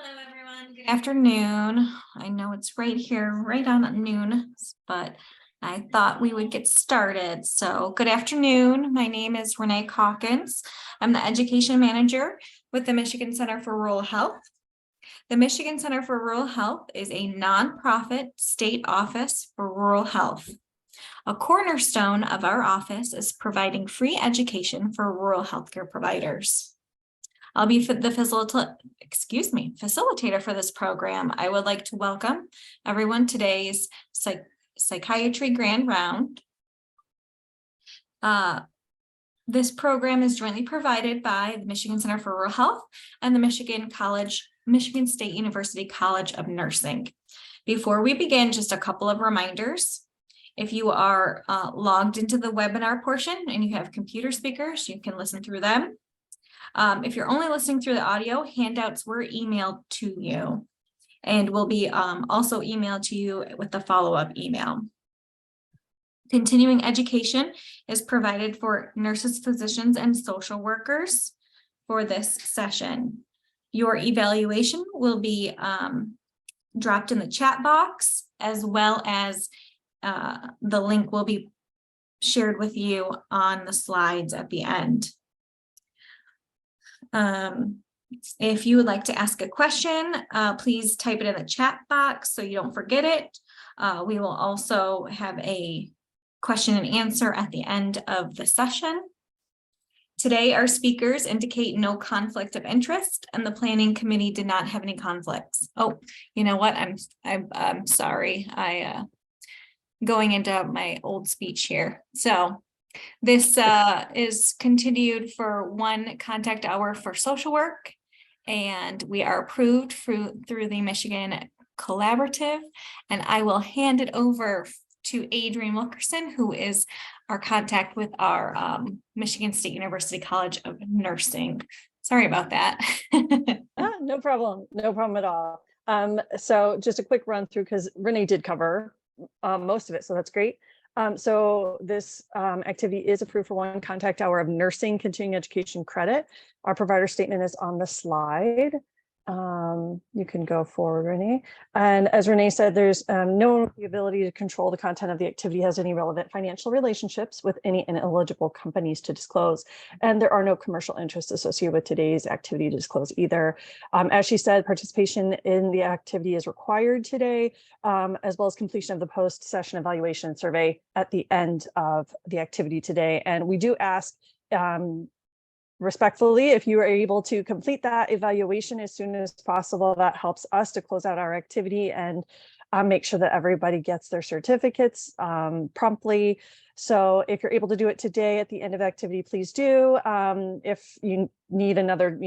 Hello, everyone. Good afternoon. I know it's right here, right on noon, but I thought we would get started. So good afternoon. My name is Renee Calkins. I'm the education manager with the Michigan Center for Rural Health. The Michigan Center for Rural Health is a nonprofit state office for rural health. A cornerstone of our office is providing free education for rural healthcare providers. I'll be the facilitator for this program. I would like to welcome everyone to today's Psychiatry Grand Round. This program is jointly provided by the Michigan Center for Rural Health and the Michigan State University College of Nursing. Before we begin, just a couple of reminders. If you are logged into the webinar portion and you have computer speakers, you can listen through them. If you're only listening through the audio, handouts were emailed to you and will be also emailed to you with the follow-up email. Continuing education is provided for nurses, physicians, and social workers for this session. Your evaluation will be dropped in the chat box, as well as the link will be shared with you on the slides at the end. If you would like to ask a question, please type it in the chat box so you don't forget it. We will also have a question and answer at the end of the session. Today, our speakers indicate no conflict of interest, and the planning committee did not have any conflicts. Oh, you know what? I'm sorry. Going into my old speech here. So this is continued for one contact hour for social work, and we are approved through the Michigan Collaborative, and I will hand it over to Adrienne Wilkerson, who is our contact with our Michigan State University College of Nursing. Sorry about that. No problem at all. So just a quick run through, because Renee did cover most of it, so that's great. So this activity is approved for one contact hour of nursing continuing education credit. Our provider statement is on the slide. You can go forward, Renee. And as Renee said, there's no ability to control the content of the activity has any relevant financial relationships with any ineligible companies to disclose. And there are no commercial interests associated with today's activity to disclose either. As she said, participation in the activity is required today, as well as completion of the post-session evaluation survey at the end of the activity today. And we do ask respectfully, if you are able to complete that evaluation as soon as possible, that helps us to close out our activity and make sure that everybody gets their certificates promptly. So if you're able to do it today at the end of activity, please do. If you need another,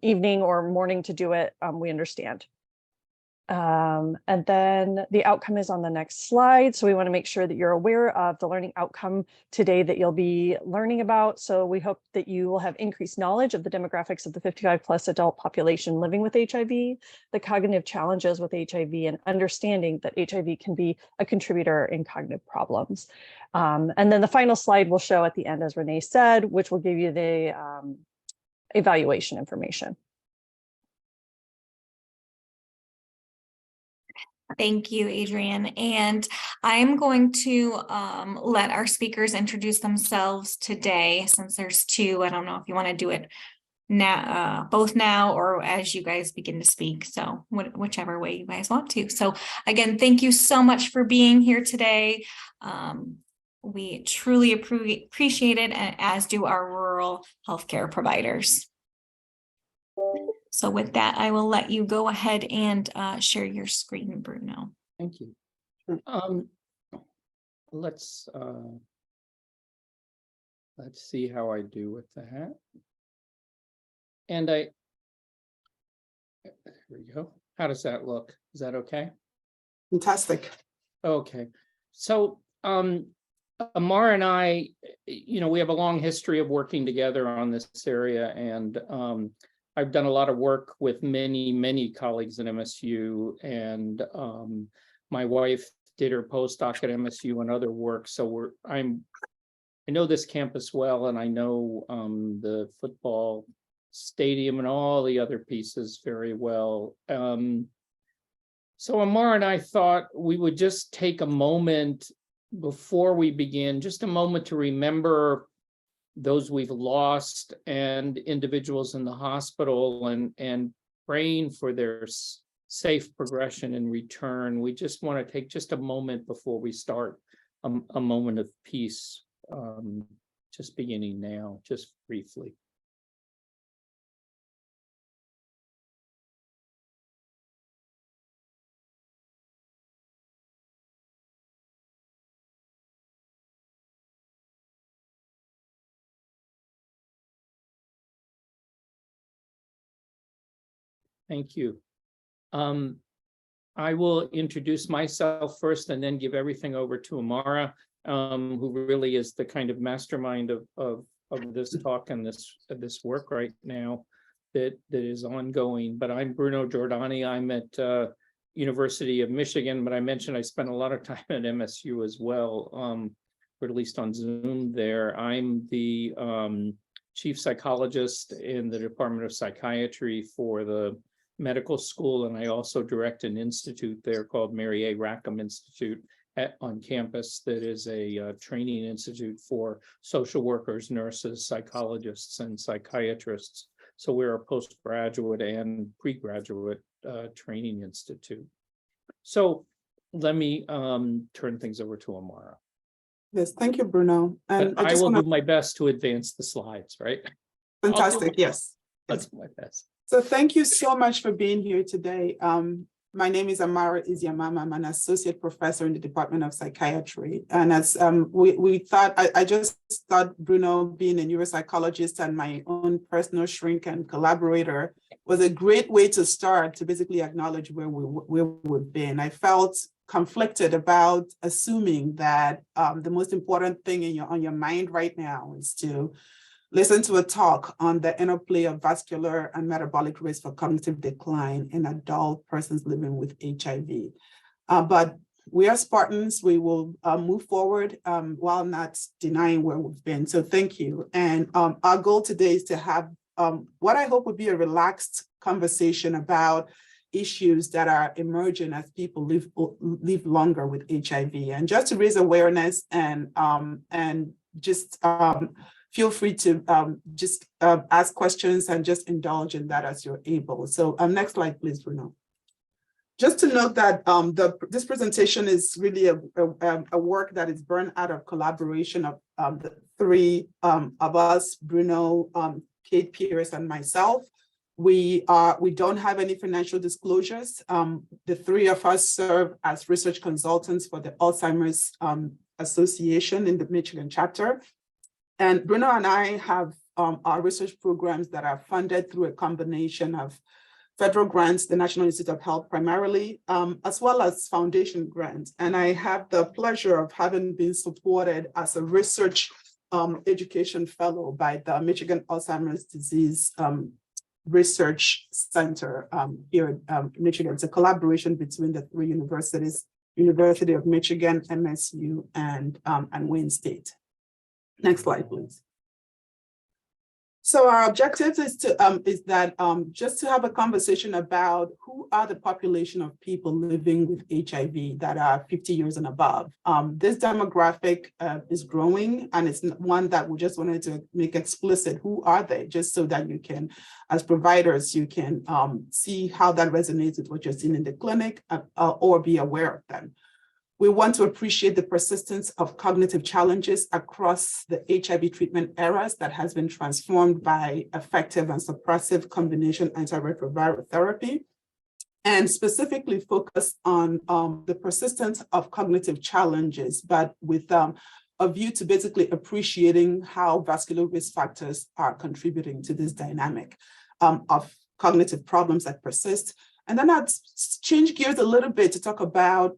evening or morning to do it, we understand. And then the outcome is on the next slide. So we want to make sure that you're aware of the learning outcome today that you'll be learning about. So we hope that you will have increased knowledge of the demographics of the 55+ adult population living with HIV, the cognitive challenges with HIV, and understanding that HIV can be a contributor in cognitive problems. And then the final slide will show at the end, as Renee said, which will give you the evaluation information. Thank you, Adrienne. And I'm going to let our speakers introduce themselves today, since there's two. I don't know if you want to do it now, both now or as you guys begin to speak. So whichever way you guys want to. So again, thank you so much for being here today. We truly appreciate it, as do our rural healthcare providers. So with that, I will let you go ahead and share your screen, Bruno. Thank you. Let's see how I do with that. And there we go. How does that look? Is that okay? Fantastic. Okay. So Amar and I, we have a long history of working together on this area, and I've done a lot of work with many colleagues at MSU, and my wife did her postdoc at MSU and other work. So I know this campus well, and I know the football stadium and all the other pieces very well. So Amar and I thought we would just take a moment before we begin, just a moment to remember those we've lost and individuals in the hospital, and praying for their safe progression and return. We just want to take just a moment before we start a moment of peace, just beginning now, just briefly. Thank you. I will introduce myself first and then give everything over to Amara, who really is the kind of mastermind of this talk and this work right now that is ongoing. But I'm Bruno Giordani. I'm at University of Michigan, but I mentioned I spent a lot of time at MSU as well, or at least on Zoom there. I'm the chief psychologist in the Department of Psychiatry for the medical school, and I also direct an institute there called Mary A. Rackham Institute on campus that is a training institute for social workers, nurses, psychologists, and psychiatrists. So we're a postgraduate and pre-graduate training institute. So let me turn things over to Amara. Yes, thank you, Bruno. And I will do my best to advance the slides, right? Fantastic, yes. That's my best. So thank you so much for being here today. My name is Amara Iziamama. I'm an associate professor in the Department of Psychiatry. And as we thought, I just thought Bruno, being a neuropsychologist and my own personal shrink and collaborator, was a great way to start to basically acknowledge where we've been. I felt conflicted about assuming that the most important thing on your mind right now is to listen to a talk on the interplay of vascular and metabolic risk for cognitive decline in adult persons living with HIV. But we are Spartans. We will move forward while not denying where we've been. So thank you. And our goal today is to have what I hope would be a relaxed conversation about issues that are emerging as people live longer with HIV, and just to raise awareness and just feel free to just ask questions and just indulge in that as you're able. So next slide, please, Bruno. Just to note that this presentation is really a work that is born out of collaboration of the three of us, Bruno, Kate Pierce, and myself. We don't have any financial disclosures. The three of us serve as research consultants for the Alzheimer's Association in the Michigan chapter. And Bruno and I have our research programs that are funded through a combination of federal grants, the National Institute of Health primarily, as well as foundation grants. And I have the pleasure of having been supported as a research education fellow by the Michigan Alzheimer's Disease Research Center here in Michigan. It's a collaboration between the three universities, University of Michigan, MSU, and Wayne State. Next slide, please. So our objective is just to have a conversation about who are the population of people living with HIV that are 50 years and above. This demographic is growing, and it's one that we just wanted to make explicit. Who are they? Just so that you can, as providers, you can see how that resonates with what you're seeing in the clinic or be aware of them. We want to appreciate the persistence of cognitive challenges across the HIV treatment eras that has been transformed by effective and suppressive combination antiretroviral therapy, and specifically focus on the persistence of cognitive challenges, but with a view to basically appreciating how vascular risk factors are contributing to this dynamic of cognitive problems that persist. And then I'd change gears a little bit to talk about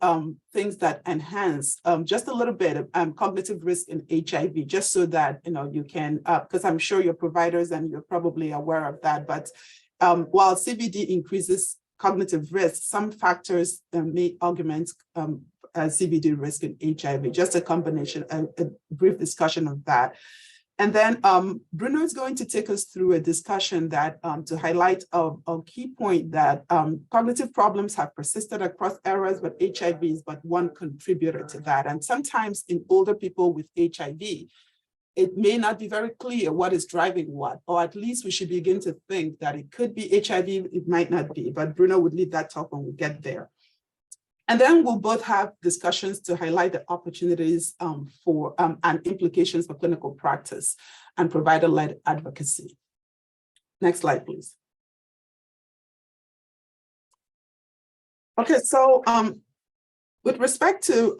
things that enhance just a little bit of cognitive risk in HIV, just so that you can, because I'm sure you're providers and you're probably aware of that. But while CVD increases cognitive risk, some factors may augment CVD risk in HIV. Just a combination, a brief discussion of that. And then Bruno is going to take us through a discussion that to highlight a key point that cognitive problems have persisted across eras, but HIV is but one contributor to that. And sometimes in older people with HIV, it may not be very clear what is driving what, or at least we should begin to think that it could be HIV, it might not be, but Bruno would lead that talk when we get there. And then we'll both have discussions to highlight the opportunities for and implications for clinical practice and provider-led advocacy. Next slide, please. Okay, so with respect to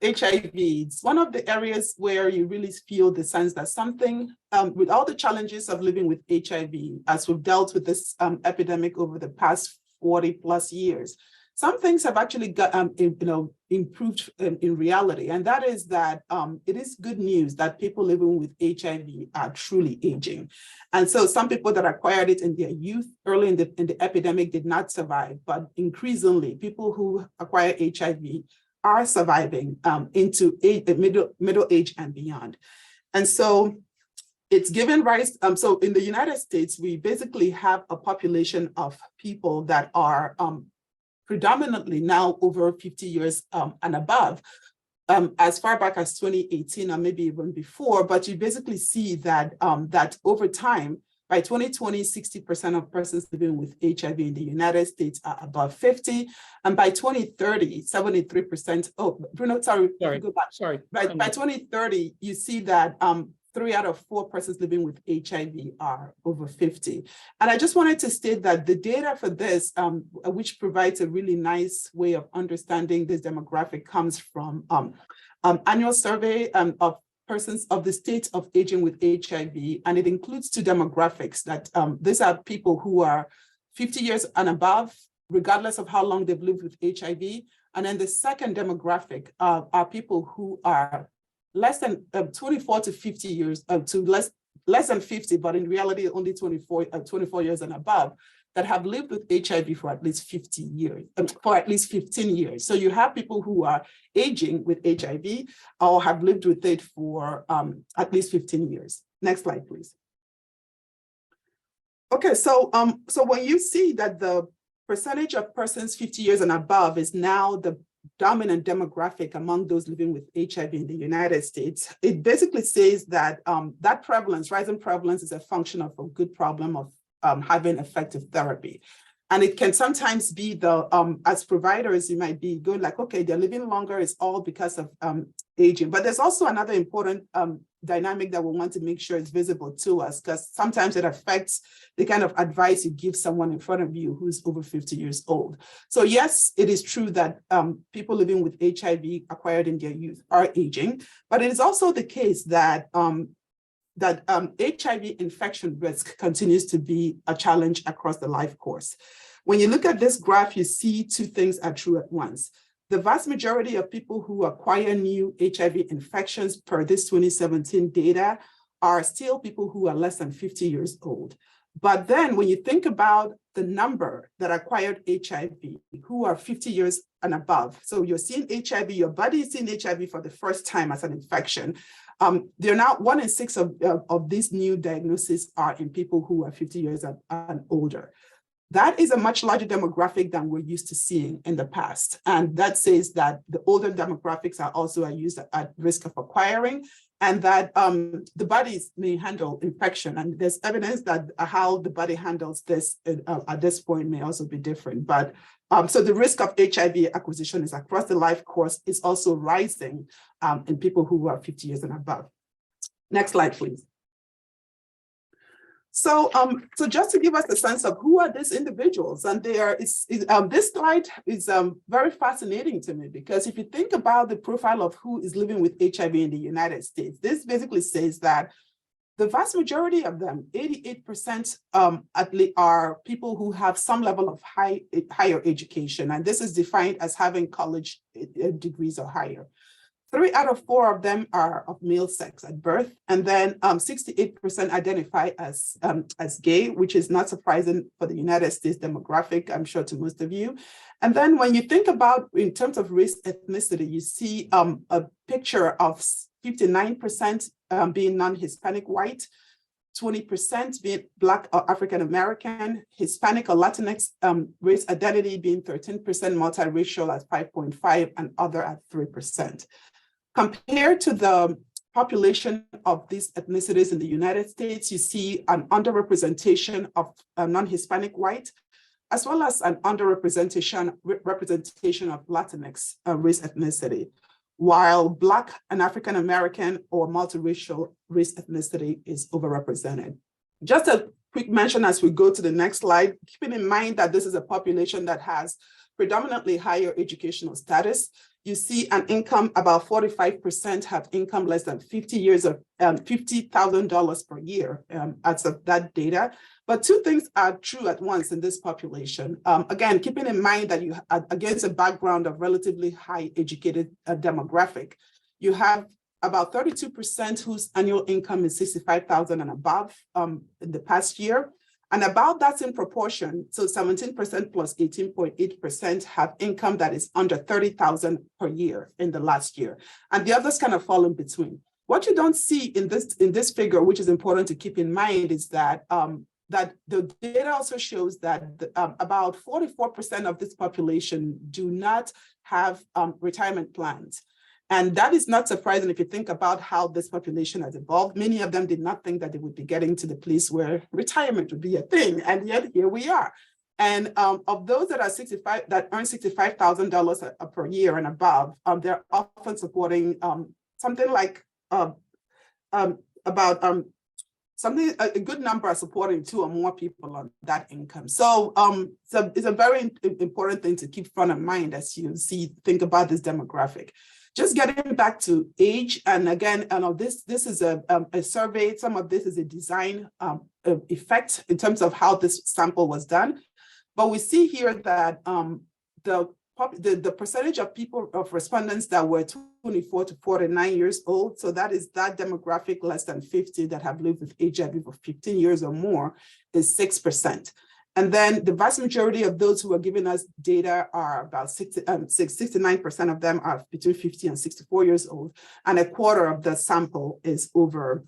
HIV, it's one of the areas where you really feel the sense that something, with all the challenges of living with HIV, as we've dealt with this epidemic over the past 40 plus years, some things have actually got, improved in reality, and that is that it is good news that people living with HIV are truly aging. And so some people that acquired it in their youth, early in the epidemic, did not survive, but increasingly, people who acquire HIV are surviving into middle age and beyond. And so it's given rise, so in the United States, we basically have a population of people that are predominantly now over 50 years and above, as far back as 2018 or maybe even before, but you basically see that, that over time, by 2020, 60% of persons living with HIV in the United States are above 50, and by 2030, 73%, oh, Bruno, sorry, go back. Sorry. By 2030, you see that 3 out of 4 persons living with HIV are over 50. And I just wanted to state that the data for this, which provides a really nice way of understanding this demographic, comes from annual survey of persons of the state of aging with HIV, and it includes 2 demographics that these are people who are 50 years and above, regardless of how long they've lived with HIV. And then the second demographic are people who are less than 24 to 50 years, to less than 50, but in reality, only 24 years and above, that have lived with HIV for at least 50 years, for at least 15 years. So you have people who are aging with HIV or have lived with it for at least 15 years. Next slide, please. Okay, so when you see that the percentage of persons 50 years and above is now the dominant demographic among those living with HIV in the United States, it basically says that that prevalence, rising prevalence, is a function of a good problem of having effective therapy. And it can sometimes be the, as providers, you might be going like, okay, they're living longer, it's all because of aging. But there's also another important dynamic that we want to make sure is visible to us, because sometimes it affects the kind of advice you give someone in front of you who's over 50 years old. So yes, it is true that people living with HIV acquired in their youth are aging, but it is also the case that HIV infection risk continues to be a challenge across the life course. When you look at this graph, you see 2 things are true at once. The vast majority of people who acquire new HIV infections per this 2017 data are still people who are less than 50 years old. But then when you think about the number that acquired HIV who are 50 years and above, so you're seeing HIV, your body is seeing HIV for the first time as an infection. They're now 1 in 6 of these new diagnoses are in people who are 50 years and older. That is a much larger demographic than we're used to seeing in the past. And that says that the older demographics are also at risk of acquiring, and that the bodies may handle infection. And there's evidence that how the body handles this at this point may also be different. But so the risk of HIV acquisition is across the life course, is also rising in people who are 50 years and above. Next slide, please. So, so just to give us a sense of who are these individuals, and this slide is very fascinating to me, because if you think about the profile of who is living with HIV in the United States, this basically says that the vast majority of them, 88%, are people who have some level of higher education, and this is defined as having college degrees or higher. 3 out of 4 of them are of male sex at birth, and then 68% identify as gay, which is not surprising for the United States demographic, I'm sure, to most of you. And then when you think about in terms of race ethnicity, you see a picture of 59% being non-Hispanic white, 20% being Black or African American, Hispanic or Latinx race identity being 13%, multiracial at 5.5%, and other at 3%. Compared to the population of these ethnicities in the United States, you see an underrepresentation of non-Hispanic white, as well as an underrepresentation of Latinx race ethnicity, while Black and African American or multiracial race ethnicity is overrepresented. Just a quick mention as we go to the next slide, keeping in mind that this is a population that has predominantly higher educational status. You see an income, about 45% have income less than 50 years of $50,000 per year as of that data. But two things are true at once in this population. Again, keeping in mind that you against a background of relatively high educated demographic, you have about 32% whose annual income is $65,000 and above in the past year. And about that's in proportion, so 17% plus 18.8% have income that is under $30,000 per year in the last year. And the others kind of fall in between. What you don't see in this figure, which is important to keep in mind, is that that the data also shows that about 44% of this population do not have retirement plans. And that is not surprising if you think about how this population has evolved. Many of them did not think that they would be getting to the place where retirement would be a thing, and yet here we are. And of those that are that earn $65,000 per year and above, they're often supporting something like a good number are supporting 2 or more people on that income. So, it's a very important thing to keep front of mind as you think about this demographic. Just getting back to age, and again, this is a survey. Some of this is a design effect in terms of how this sample was done. But we see here that the percentage of respondents that were 24 to 49 years old, so that is that demographic less than 50 that have lived with HIV for 15 years or more, is 6%. And then the vast majority of those who are giving us data are about 69% of them are between 50 and 64 years old, and a quarter of the sample is over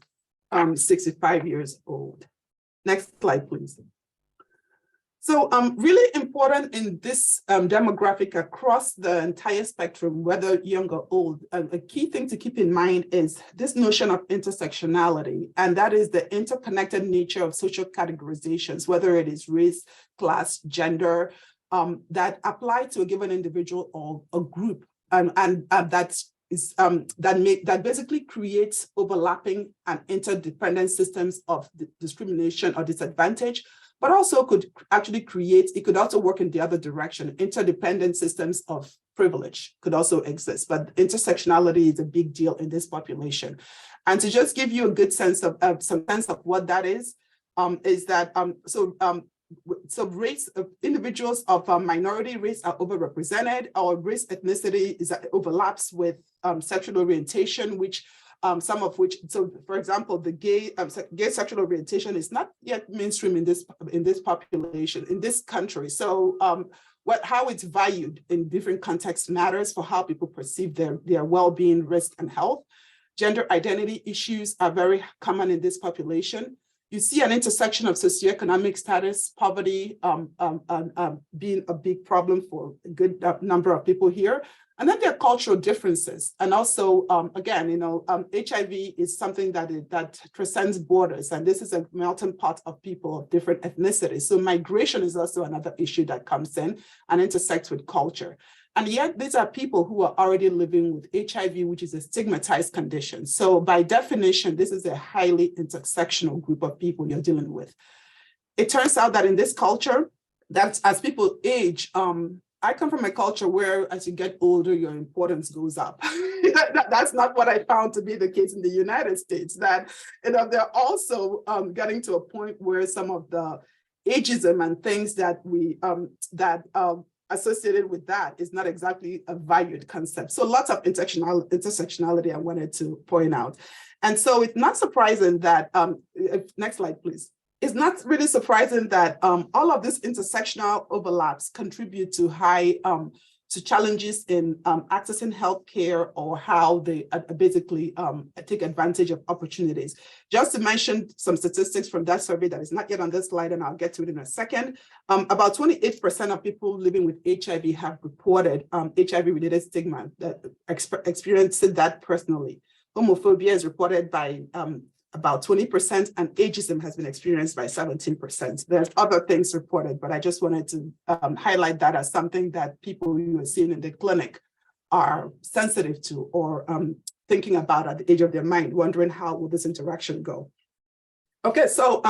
65 years old. Next slide, please. So really important in this demographic across the entire spectrum, whether young or old, a key thing to keep in mind is this notion of intersectionality, and that is the interconnected nature of social categorizations, whether it is race, class, gender, that apply to a given individual or a group, and that basically creates overlapping and interdependent systems of discrimination or disadvantage, but also could actually it could also work in the other direction. Interdependent systems of privilege could also exist, but intersectionality is a big deal in this population. And to just give you a good sense of what that is that so race individuals of minority race are overrepresented. Our race ethnicity overlaps with sexual orientation, which some of which, so for example, the gay sexual orientation is not yet mainstream in this population, in this country. So how it's valued in different contexts matters for how people perceive their well-being, risk, and health. Gender identity issues are very common in this population. You see an intersection of socioeconomic status, poverty being a big problem for a good number of people here. And then there are cultural differences. And also, again, HIV is something that transcends borders. And this is a melting pot of people of different ethnicities. So migration is also another issue that comes in and intersects with culture. And yet these are people who are already living with HIV, which is a stigmatized condition. So by definition, this is a highly intersectional group of people you're dealing with. It turns out that in this culture, that as people age, I come from a culture where as you get older, your importance goes up. That's not what I found to be the case in the United States, that they're also getting to a point where some of the ageism and things that associated with that is not exactly a valued concept. So lots of intersectionality I wanted to point out. And so it's not surprising that, next slide, please. It's not really surprising that all of these intersectional overlaps contribute to to challenges in accessing healthcare or how they basically take advantage of opportunities. Just to mention some statistics from that survey that is not yet on this slide, and I'll get to it in a second. About 28% of people living with HIV have reported HIV-related stigma, that experiencing that personally. Homophobia is reported by about 20%, and ageism has been experienced by 17%. There's other things reported, but I just wanted to highlight that as something that people you are seeing in the clinic are sensitive to or thinking about at the age of their mind, wondering how will this interaction go. Okay, so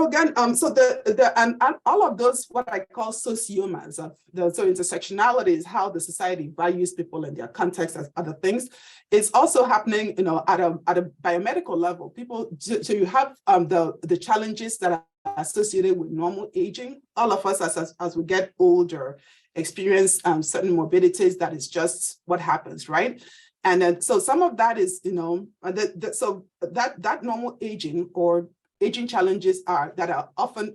again, and all of those, what I call sociomas of so intersectionality is how the society values people in their context as other things. It's also happening, you know, at a biomedical level. People, so you have the challenges that are associated with normal aging. All of us, as we get older, experience certain morbidities. That is just what happens, right? And then, so some of that is, you know, so that normal aging or aging challenges that are often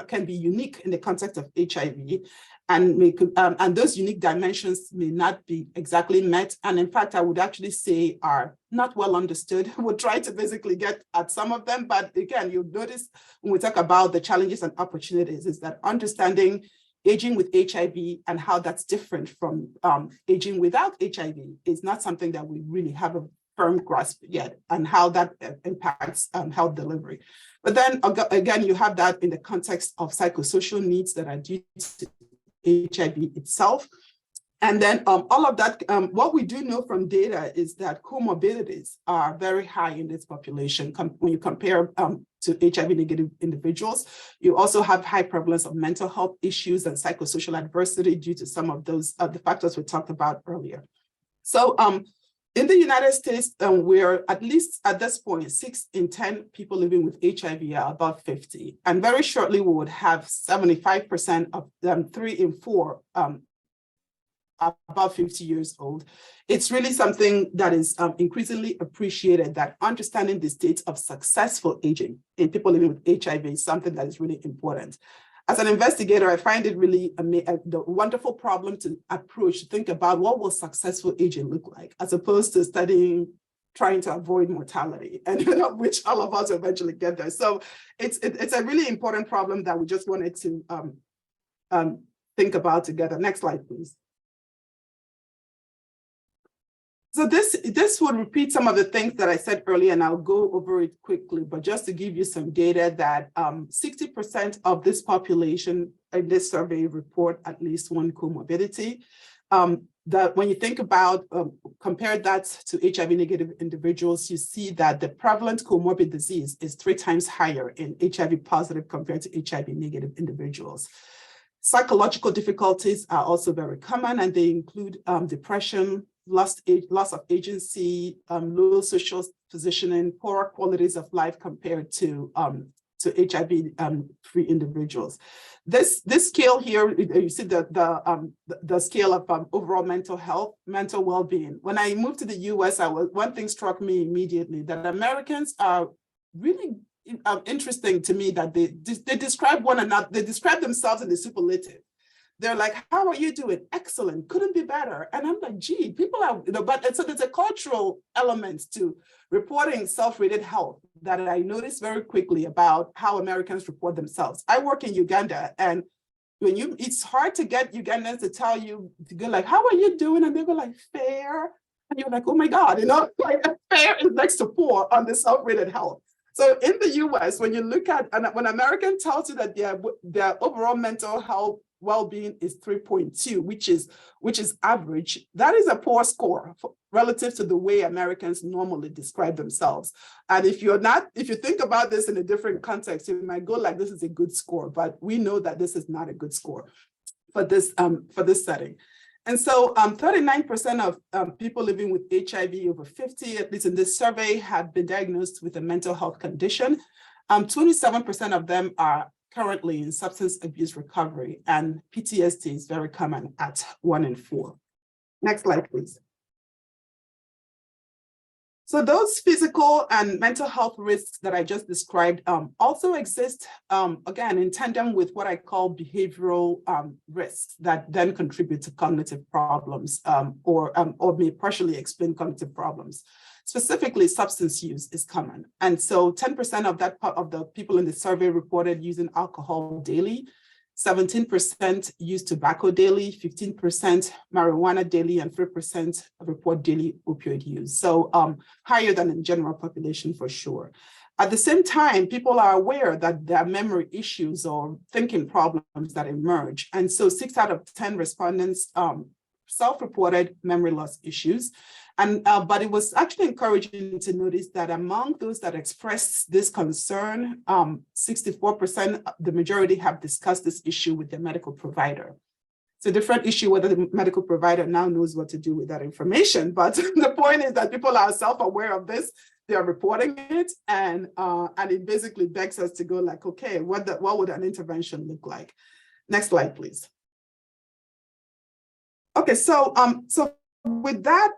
can be unique in the context of HIV, and those unique dimensions may not be exactly met, and in fact, I would actually say are not well understood. We'll try to basically get at some of them, but again, you'll notice when we talk about the challenges and opportunities is that understanding aging with HIV and how that's different from aging without HIV is not something that we really have a firm grasp yet, and how that impacts health delivery. But then again, you have that in the context of psychosocial needs that are due to HIV itself. And then all of that, what we do know from data is that comorbidities are very high in this population. When you compare to HIV-negative individuals, you also have high prevalence of mental health issues and psychosocial adversity due to some of those the factors we talked about earlier. So in the United States, we're at least at this point, 6 in 10 people living with HIV are above 50. And very shortly, we would have 75% of them, 3 in 4 above 50 years old. It's really something that is increasingly appreciated, that understanding the state of successful aging in people living with HIV is something that is really important. As an investigator, I find it really the wonderful problem to approach, to think about what will successful aging look like, as opposed to studying, trying to avoid mortality, and which all of us eventually get there. So it's a really important problem that we just wanted to think about together. Next slide, please. So this would repeat some of the things that I said earlier, and I'll go over it quickly, but just to give you some data that 60% of this population in this survey report at least one comorbidity. That when you think about, compare that to HIV-negative individuals, you see that the prevalent comorbid disease is 3 times higher in HIV-positive compared to HIV-negative individuals. Psychological difficulties are also very common, and they include depression, loss of agency, low social positioning, poorer qualities of life compared to HIV-free individuals. This scale here, you see the scale of overall mental health, mental well-being. When I moved to the US, one thing struck me immediately, that Americans are really interesting to me, that they describe one another, they describe themselves in the superlative. They're like, how are you doing? Excellent, couldn't be better. And I'm like, gee, people are, but so there's a cultural element to reporting self-rated health that I noticed very quickly about how Americans report themselves. I work in Uganda, and it's hard to get Ugandans to tell you, to go like, how are you doing? And they go like, fair. And you're like, oh my God, like fair is next to poor on the self-rated health. So in the US, when you look at, and when American tells you that their overall mental health well-being is 3.2, which is average, that is a poor score relative to the way Americans normally describe themselves. And if you think about this in a different context, you might go like, this is a good score, but we know that this is not a good score for this setting. And so 39% of people living with HIV over 50, at least in this survey, have been diagnosed with a mental health condition. 27% of them are currently in substance abuse recovery, and PTSD is very common at 1 in 4. Next slide, please. So those physical and mental health risks that I just described also exist, again, in tandem with what I call behavioral risks that then contribute to cognitive problems or may partially explain cognitive problems. Specifically, substance use is common. And so 10% of the people in the survey reported using alcohol daily, 17% use tobacco daily, 15% marijuana daily, and 3% report daily opioid use. So higher than in general population for sure. At the same time, people are aware that there are memory issues or thinking problems that emerge. And so 6 out of 10 respondents self-reported memory loss issues. But it was actually encouraging to notice that among those that expressed this concern, 64%, the majority have discussed this issue with their medical provider. It's a different issue whether the medical provider now knows what to do with that information. But the point is that people are self-aware of this, they are reporting it, and it basically begs us to go like, okay, what would an intervention look like? Next slide, please. Okay, so with that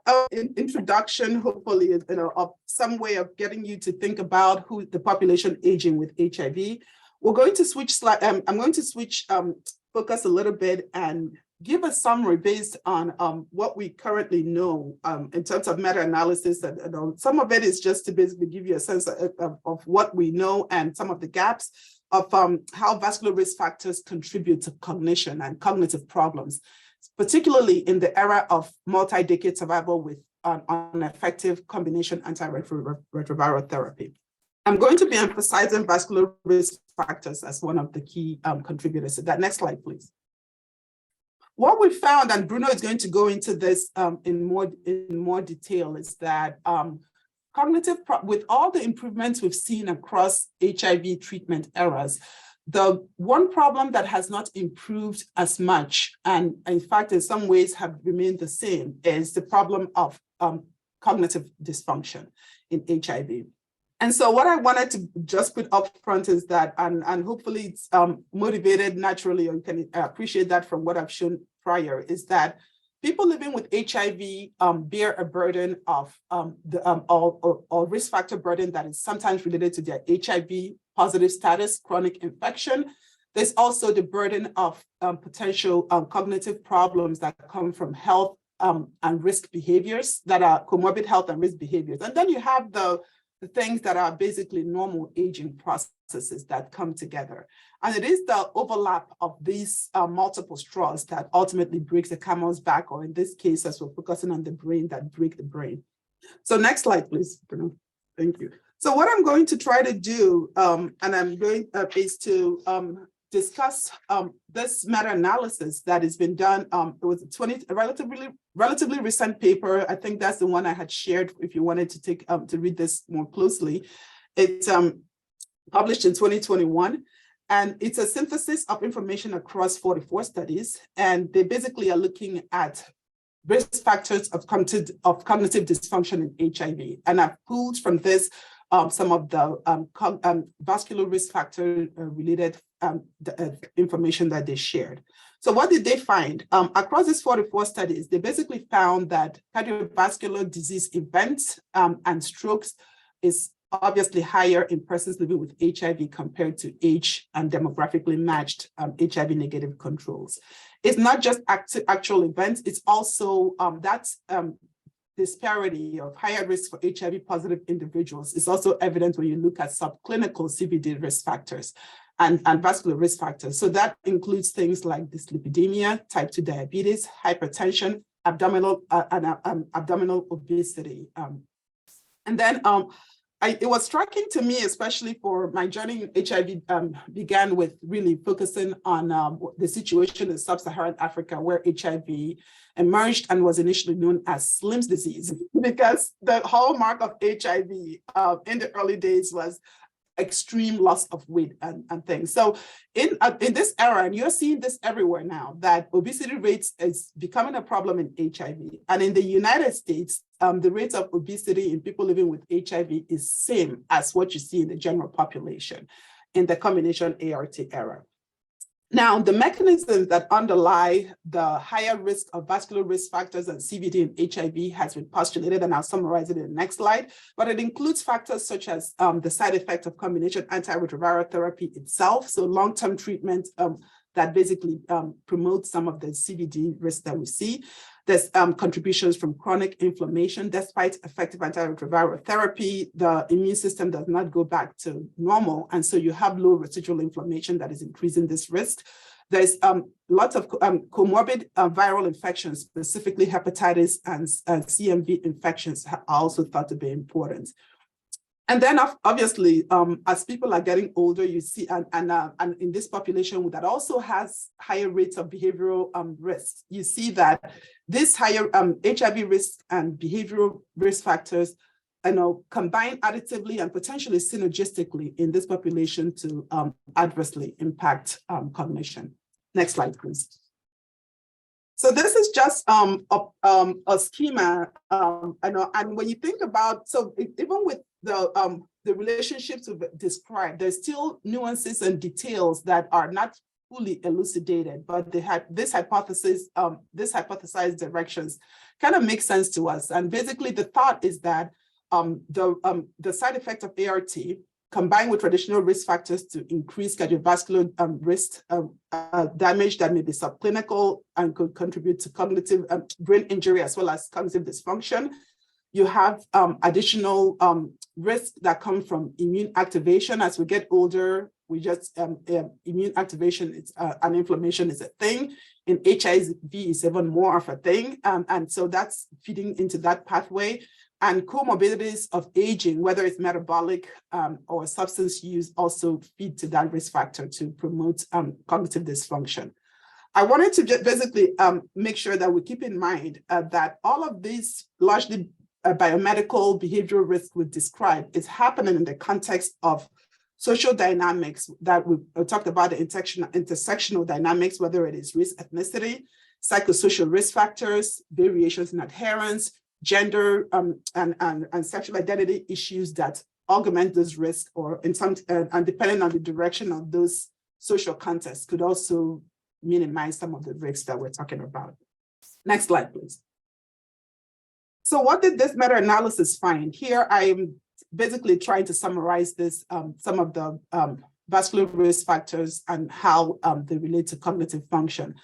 introduction, hopefully, of some way of getting you to think about who the population aging with HIV, we're going to switch slide. I'm going to switch focus a little bit and give a summary based on what we currently know in terms of meta-analysis. And some of it is just to basically give you a sense of what we know and some of the gaps of how vascular risk factors contribute to cognition and cognitive problems, particularly in the era of multi-decade survival with an effective combination antiretroviral therapy. I'm going to be emphasizing vascular risk factors as one of the key contributors to that. Next slide, please. What we found, and Bruno is going to go into this in more detail, is that with all the improvements we've seen across HIV treatment eras, the one problem that has not improved as much, and in fact, in some ways have remained the same, is the problem of cognitive dysfunction in HIV. And so what I wanted to just put up front is that, and hopefully it's motivated naturally, or you can appreciate that from what I've shown prior, is that people living with HIV bear a burden of or risk factor burden that is sometimes related to their HIV positive status, chronic infection. There's also the burden of potential cognitive problems that come from health and risk behaviors that are comorbid health and risk behaviors. And then you have the things that are basically normal aging processes that come together. And it is the overlap of these multiple straws that ultimately breaks the camel's back, or in this case, as we're focusing on the brain, that break the brain. So next slide, please, Bruno. Thank you. So what I'm going to try to do, and I'm going is to discuss this meta-analysis that has been done. It was a relatively recent paper. I think that's the one I had shared if you wanted to take to read this more closely. It's published in 2021. And it's a synthesis of information across 44 studies. And they basically are looking at risk factors of cognitive dysfunction in HIV. And I've pulled from this some of the vascular risk factor related information that they shared. So what did they find? Across these 44 studies, they basically found that cardiovascular disease events and strokes is obviously higher in persons living with HIV compared to age and demographically matched HIV negative controls. It's not just actual events, it's also disparity of higher risk for HIV positive individuals is also evident when you look at subclinical CVD risk factors and vascular risk factors. So that includes things like dyslipidemia, type 2 diabetes, hypertension, abdominal obesity. And then it was striking to me, especially for my journey in HIV began with really focusing on the situation in sub-Saharan Africa, where HIV emerged and was initially known as Slim's disease, because the hallmark of HIV in the early days was extreme loss of weight and things. So in this era, and you're seeing this everywhere now, that obesity rates is becoming a problem in HIV. And in the United States, the rate of obesity in people living with HIV is same as what you see in the general population. in the combination ART era. Now, the mechanisms that underlie the higher risk of vascular risk factors and CVD and HIV has been postulated, and I'll summarize it in the next slide. But it includes factors such as the side effect of combination antiretroviral therapy itself, so long-term treatment that basically promotes some of the CVD risk that we see. There's contributions from chronic inflammation. Despite effective antiretroviral therapy, the immune system does not go back to normal. And so you have low residual inflammation that is increasing this risk. There's lots of comorbid viral infections, specifically hepatitis and CMV infections are also thought to be important. And then obviously, as people are getting older, you see, and in this population that also has higher rates of behavioral risks, you see that this higher HIV risk and behavioral risk factors, combine additively and potentially synergistically in this population to adversely impact cognition. Next slide, please. So this is just a schema, and when you think about, so even with the relationships we've described, there's still nuances and details that are not fully elucidated, but they had this hypothesis, this hypothesized directions kind of make sense to us. And basically the thought is that the side effect of ART combined with traditional risk factors to increase cardiovascular risk damage that may be subclinical and could contribute to cognitive brain injury as well as cognitive dysfunction. You have additional risks that come from immune activation. As we get older, we just immune activation and inflammation is a thing. In HIV, is even more of a thing, and so that's feeding into that pathway. And comorbidities of aging, whether it's metabolic or substance use, also feed to that risk factor to promote cognitive dysfunction. I wanted to just basically make sure that we keep in mind that all of these largely biomedical behavioral risk we described is happening in the context of social dynamics that we talked about, the intersectional dynamics, whether it is race, ethnicity, psychosocial risk factors, variations in adherence, gender and sexual identity issues that augment this risk, or in some and depending on the direction of those social contexts could also minimize some of the risks that we're talking about. Next slide, please. So what did this meta-analysis find? Here I am basically trying to summarize this, some of the vascular risk factors and how they relate to cognitive function.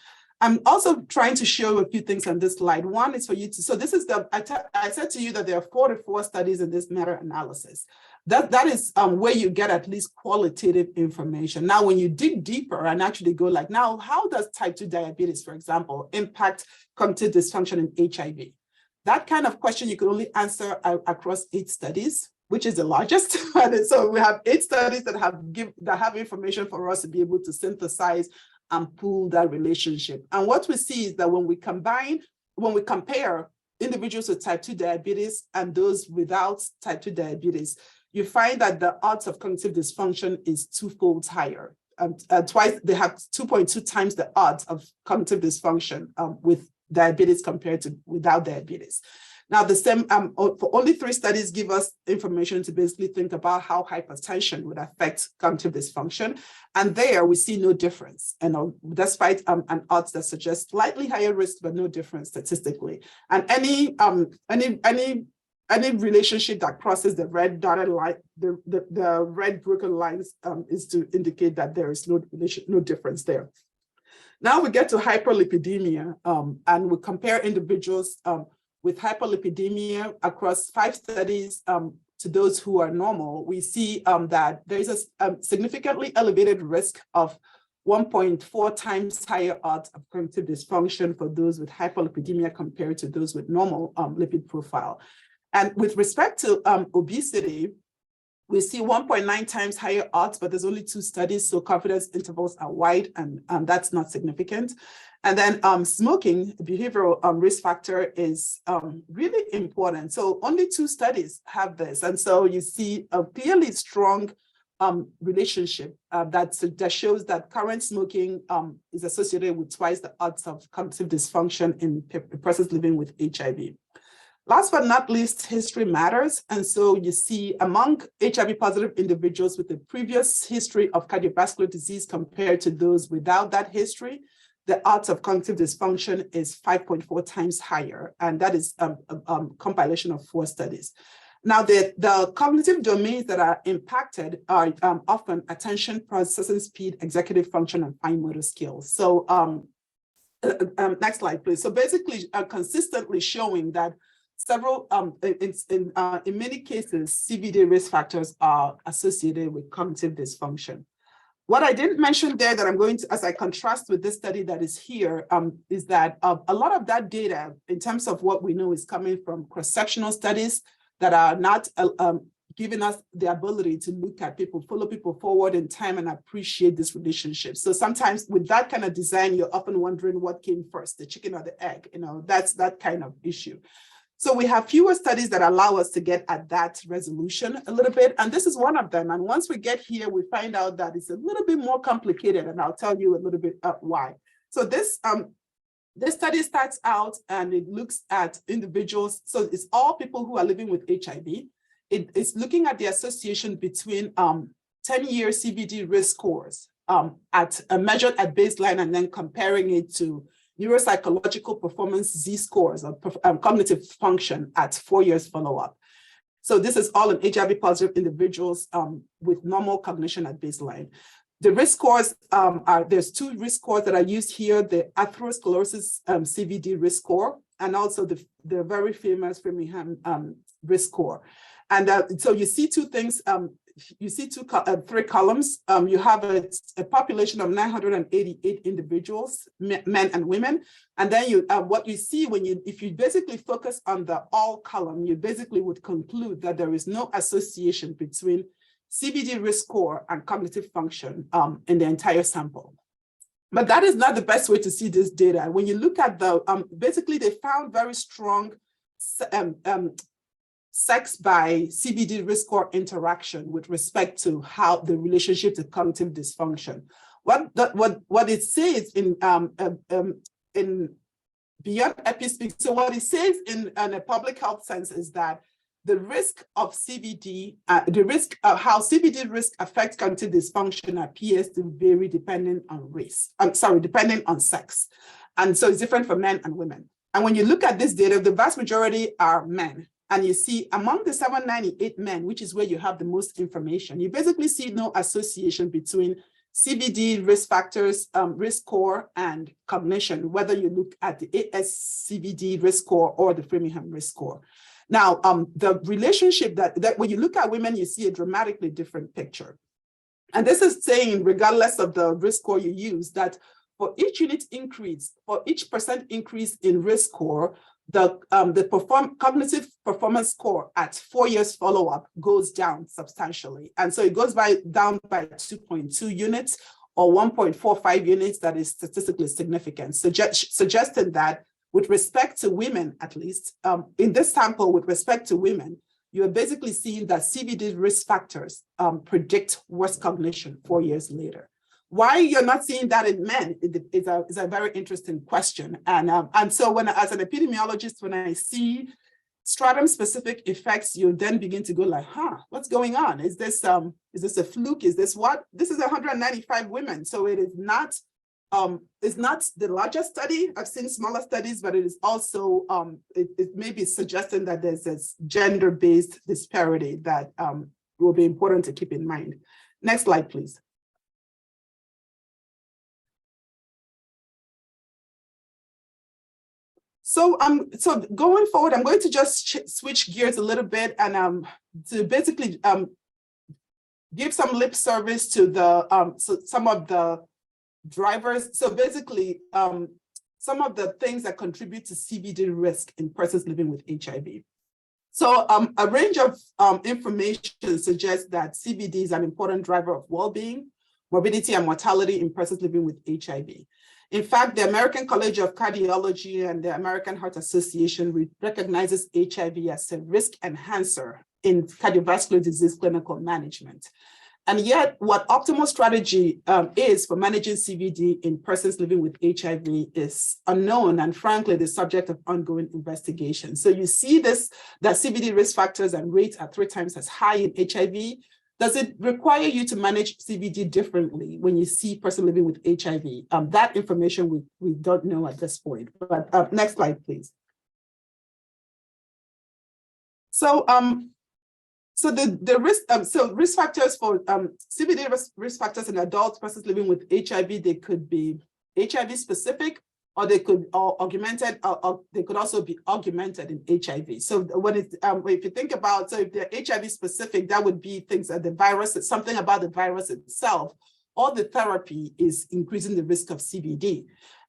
I'm also trying to show a few things on this slide. One is for you to, so this is I said to you that there are 44 studies in this meta-analysis. That is where you get at least qualitative information. Now, when you dig deeper and actually go like, now, how does type 2 diabetes, for example, impact cognitive dysfunction in HIV? That kind of question you can only answer across 8 studies, which is the largest. And so we have 8 studies that have information for us to be able to synthesize and pool that relationship. And what we see is that when we compare individuals with type 2 diabetes and those without type 2 diabetes, you find that the odds of cognitive dysfunction is 2-fold higher. They have 2.2 times the odds of cognitive dysfunction with diabetes compared to without diabetes. Now, the same, for only 3 studies give us information to basically think about how hypertension would affect cognitive dysfunction. And there we see no difference, despite an odds that suggests slightly higher risk, but no difference statistically. And any relationship that crosses the red dotted line, the red broken lines is to indicate that there is no difference there. Now we get to hyperlipidemia, and we compare individuals with hyperlipidemia across 5 studies to those who are normal. We see that there is a significantly elevated risk of 1.4 times higher odds of cognitive dysfunction for those with hyperlipidemia compared to those with normal lipid profile. And with respect to obesity, we see 1.9 times higher odds, but there's only 2 studies, so confidence intervals are wide, and that's not significant. And then smoking, behavioral risk factor, is really important. So only 2 studies have this. And so you see a clearly strong relationship that shows that current smoking is associated with twice the odds of cognitive dysfunction in persons living with HIV. Last but not least, history matters. And so you see among HIV positive individuals with a previous history of cardiovascular disease compared to those without that history, the odds of cognitive dysfunction is 5.4 times higher. And that is a compilation of 4 studies. Now, the cognitive domains that are impacted are often attention, processing speed, executive function, and fine motor skills. So next slide, please. So basically consistently showing that several, in many cases, CVD risk factors are associated with cognitive dysfunction. What I didn't mention there that I'm going to, as I contrast with this study that is here, is that a lot of that data in terms of what we know is coming from cross-sectional studies that are not giving us the ability to look at people, follow people forward in time and appreciate this relationship. So sometimes with that kind of design, you're often wondering what came first, the chicken or the egg, that's that kind of issue. So we have fewer studies that allow us to get at that resolution a little bit. And this is one of them. And once we get here, we find out that it's a little bit more complicated. And I'll tell you a little bit why. So this study starts out and it looks at individuals. So it's all people who are living with HIV. It's looking at the association between 10-year CVD risk scores measured at baseline and then comparing it to neuropsychological performance Z-scores of cognitive function at 4 years follow-up. So this is all in HIV positive individuals with normal cognition at baseline. The risk scores there's 2 risk scores that are used here, the atherosclerosis CVD risk score, and also the very famous Framingham risk score. And so you see 2 things. You see 3 columns. You have a population of 988 individuals, men and women. And then what you see if you basically focus on the all column, you basically would conclude that there is no association between CVD risk score and cognitive function in the entire sample. But that is not the best way to see this data. When you look at basically they found very strong sex by CVD risk score interaction with respect to how the relationship to cognitive dysfunction. What it says in beyond EpiSpeak, so what it says in a public health sense is that the risk of CVD, the risk of how CVD risk affects cognitive dysfunction appears to vary depending on race. Depending on sex. And so it's different for men and women. And when you look at this data, the vast majority are men. And you see among the 798 men, which is where you have the most information, you basically see no association between CVD risk factors, risk score, and cognition, whether you look at the ASCVD risk score or the Framingham risk score. Now, the relationship that when you look at women, you see a dramatically different picture. And this is saying, regardless of the risk score you use, that for each unit increase, for each % increase in risk score, the cognitive performance score at 4 years follow-up goes down substantially. And so it goes down by 2.2 units or 1.45 units that is statistically significant, suggesting that with respect to women, at least, in this sample with respect to women, you're basically seeing that CVD risk factors predict worse cognition 4 years later. Why you're not seeing that in men is a very interesting question. And so as an epidemiologist, when I see stratum-specific effects, you then begin to go like, what's going on? Is this a fluke? Is this what? This is 195 women. So it is not, it's not the largest study. I've seen smaller studies, but it is also, it may be suggesting that there's this gender-based disparity that will be important to keep in mind. Next slide, please. So going forward, I'm going to just switch gears a little bit and to basically give some lip service to the some of the drivers. So basically, some of the things that contribute to CVD risk in persons living with HIV. So a range of information suggests that CVD is an important driver of well-being, morbidity, and mortality in persons living with HIV. In fact, the American College of Cardiology and the American Heart Association recognizes HIV as a risk enhancer in cardiovascular disease clinical management. And yet, what optimal strategy is for managing CVD in persons living with HIV is unknown and frankly, the subject of ongoing investigation. So you see this, that CVD risk factors and rates are 3 times as high in HIV. Does it require you to manage CVD differently when you see person living with HIV? That information we don't know at this point. But next slide, please. So the risk factors for CVD risk factors in adult persons living with HIV, they could be HIV specific, or they could augmented, or they could also be augmented in HIV. So when it if you think about, so if they're HIV specific, that would be things that the virus, something about the virus itself, or the therapy is increasing the risk of CVD.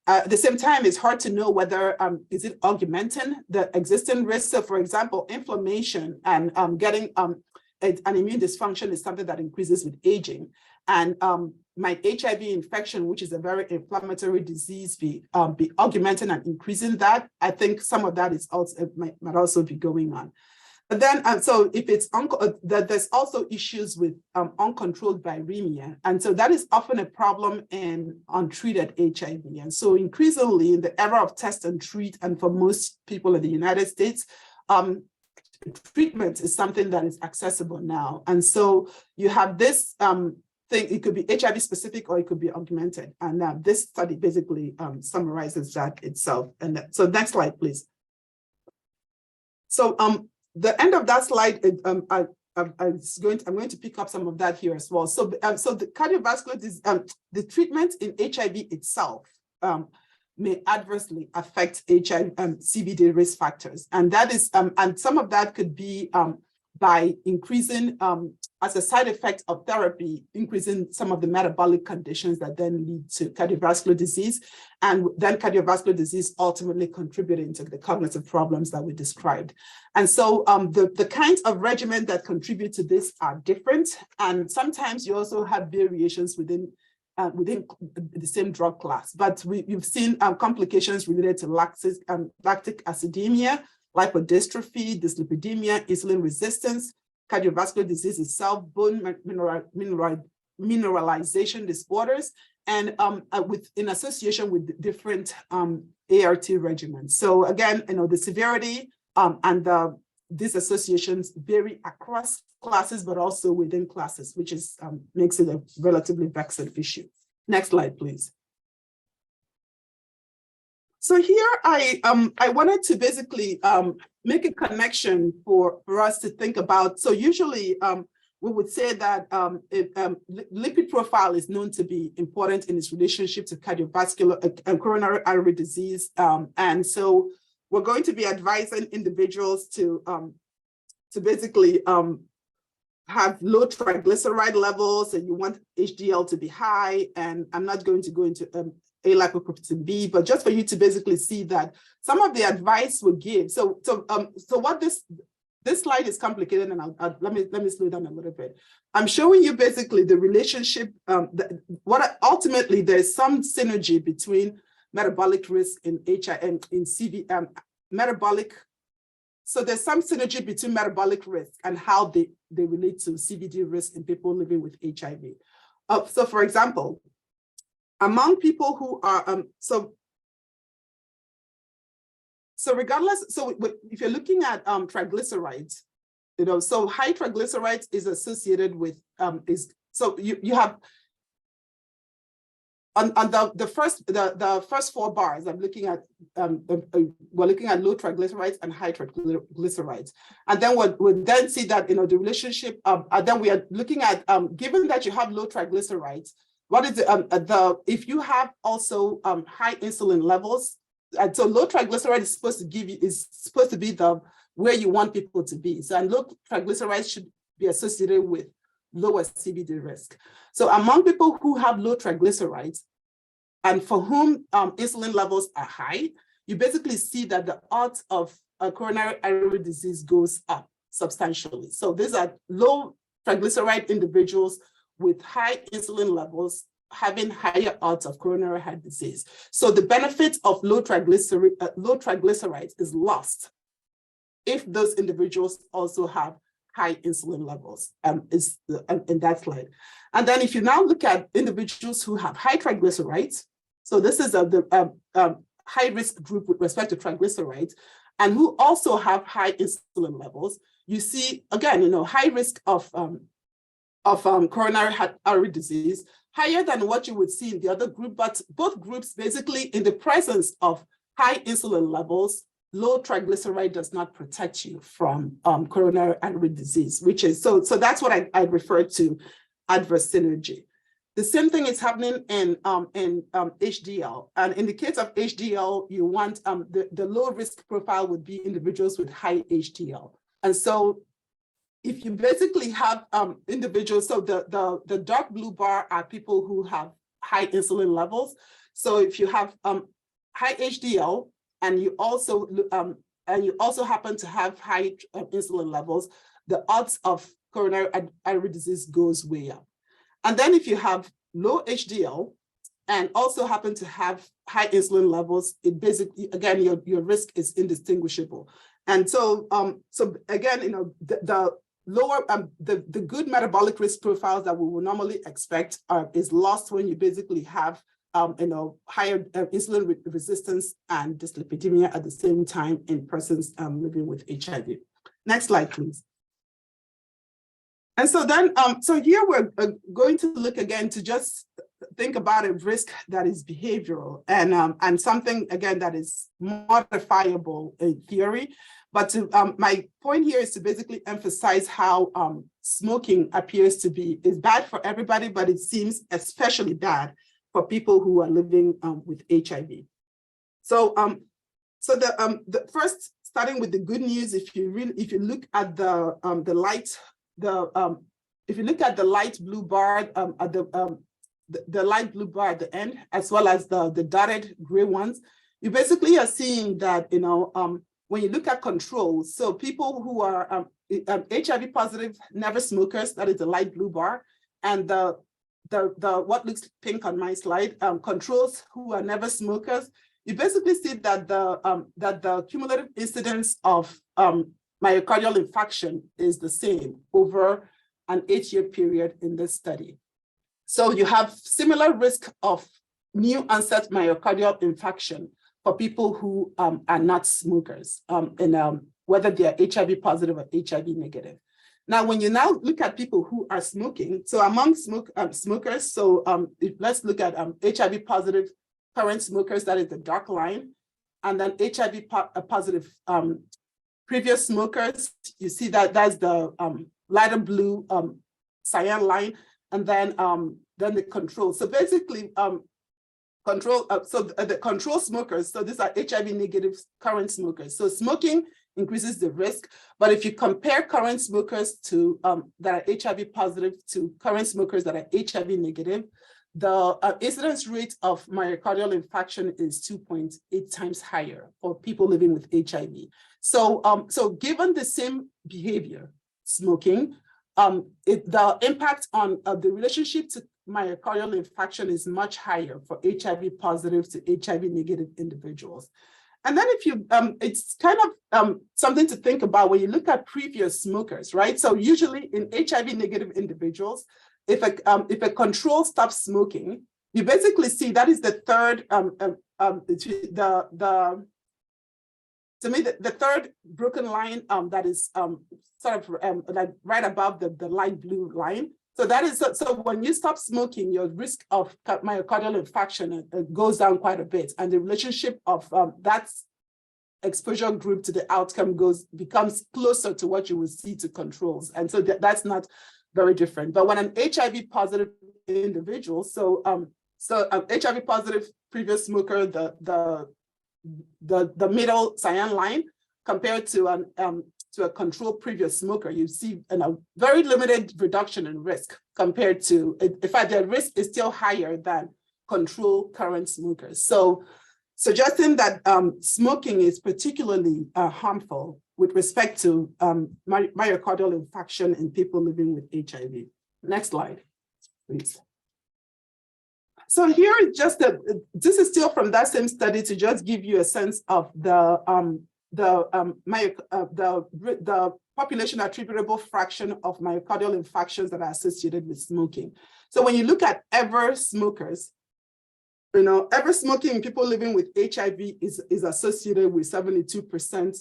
At the same time, it's hard to know whether is it augmenting the existing risk. So, for example, inflammation and getting an immune dysfunction is something that increases with aging. And might HIV infection, which is a very inflammatory disease, be augmenting and increasing that? I think some of that is also might also be going on. But then, so if it's there's also issues with uncontrolled viremia. And so that is often a problem in untreated HIV. And so increasingly in the era of test and treat, and for most people in the United States, treatment is something that is accessible now. And so you have this thing, it could be HIV specific or it could be augmented. And this study basically summarizes that itself. And so next slide, please. So the end of that slide, I'm going to pick up some of that here as well. So, so the cardiovascular disease, the treatment in HIV itself may adversely affect HIV CVD risk factors, and that is, and some of that could be by increasing, as a side effect of therapy, increasing some of the metabolic conditions that then lead to cardiovascular disease, and then cardiovascular disease ultimately contributing to the cognitive problems that we described. And so the kinds of regimen that contribute to this are different, and sometimes you also have variations within the same drug class. But you've seen complications related to lactic acidemia, lipodystrophy, dyslipidemia, insulin resistance, cardiovascular disease itself, bone mineralization disorders, and in association with different ART regimens. So again, the severity and these associations vary across classes, but also within classes, which is makes it a relatively vexing issue. Next slide, please. So here I wanted to basically make a connection for us to think about. So usually we would say that lipid profile is known to be important in its relationship to cardiovascular and coronary artery disease. And so we're going to be advising individuals to basically have low triglyceride levels, and you want HDL to be high. And I'm not going to go into A-lipoprotein B, but just for you to basically see that some of the advice we give. So what this slide is complicated, and let me slow down a little bit. I'm showing you basically the relationship. Ultimately there's some synergy between metabolic risk in HIV and in CV metabolic. So there's some synergy between metabolic risk and how they relate to CVD risk in people living with HIV. So for example, among people who are so regardless, so if you're looking at triglycerides, so high triglycerides is associated with so you have on the first 4 bars. I'm looking at we're looking at low triglycerides and high triglycerides, and then we'll then see that the relationship. And then we are looking at given that you have low triglycerides, what is if you have also high insulin levels, and so low triglyceride is supposed to be where you want people to be. So, and low triglycerides should be associated with lower CVD risk. So among people who have low triglycerides and for whom insulin levels are high, you basically see that the odds of coronary artery disease goes up substantially. So these are low triglyceride individuals with high insulin levels having higher odds of coronary heart disease. So the benefit of low triglycerides is lost if those individuals also have high insulin levels, is in that slide. And then if you now look at individuals who have high triglycerides, so this is the high risk group with respect to triglycerides, and who also have high insulin levels, you see, again, high risk of coronary artery disease, higher than what you would see in the other group, but both groups basically in the presence of high insulin levels, low triglyceride does not protect you from coronary artery disease, which is, so that's what I refer to adverse synergy. The same thing is happening in HDL. And in the case of HDL, you want the low risk profile would be individuals with high HDL. And so if you basically have individuals, so the dark blue bar are people who have high insulin levels. So if you have high HDL and you also happen to have high insulin levels, the odds of coronary artery disease goes way up. And then if you have low HDL and also happen to have high insulin levels, it basically, again, your risk is indistinguishable. And so, again, the lower, the good metabolic risk profiles that we would normally expect is lost when you basically have, higher insulin resistance and dyslipidemia at the same time in persons living with HIV. Next slide, please. And so then, so here we're going to look again to just think about a risk that is behavioral and something, again, that is modifiable in theory. But my point here is to basically emphasize how smoking appears to is bad for everybody, but it seems especially bad for people who are living with HIV. So, the first, starting with the good news, if you look at the light. If you look at the light blue bar at the light blue bar at the end, as well as the dotted gray ones, you basically are seeing that when you look at controls, so people who are HIV positive never smokers, that is the light blue bar, and the what looks pink on my slide, controls who are never smokers, you basically see that the cumulative incidence of myocardial infarction is the same over an 8-year period in this study. So you have similar risk of new onset myocardial infarction for people who are not smokers, whether they are HIV positive or HIV negative. Now, when you now look at people who are smoking, so among smokers, so let's look at HIV positive current smokers, that is the dark line, and then HIV positive previous smokers, you see that's the lighter blue cyan line, and then the control. So basically, the control smokers, so these are HIV negative current smokers. So smoking increases the risk, but if you compare current smokers to that are HIV positive to current smokers that are HIV negative, the incidence rate of myocardial infarction is 2.8 times higher for people living with HIV. So, given the same behavior, smoking, the impact on the relationship to myocardial infarction is much higher for HIV positive to HIV negative individuals. And then if you, it's kind of something to think about when you look at previous smokers, right? So usually in HIV negative individuals, if a control stops smoking, you basically see that is the third, to me, the third broken line that is sort of like right above the light blue line. So that is, so when you stop smoking, your risk of myocardial infarction goes down quite a bit. And the relationship of that exposure group to the outcome becomes closer to what you would see to controls. And so that's not very different. But when an HIV positive individual, so HIV positive previous smoker, the middle cyan line compared to a control previous smoker, you see a very limited reduction in risk compared to, in fact, their risk is still higher than control current smokers. So suggesting that smoking is particularly harmful with respect to myocardial infarction in people living with HIV. Next slide, please. So here is just this is still from that same study to just give you a sense of the population attributable fraction of myocardial infarctions that are associated with smoking. So when you look at ever smokers, ever smoking in people living with HIV is associated with 72%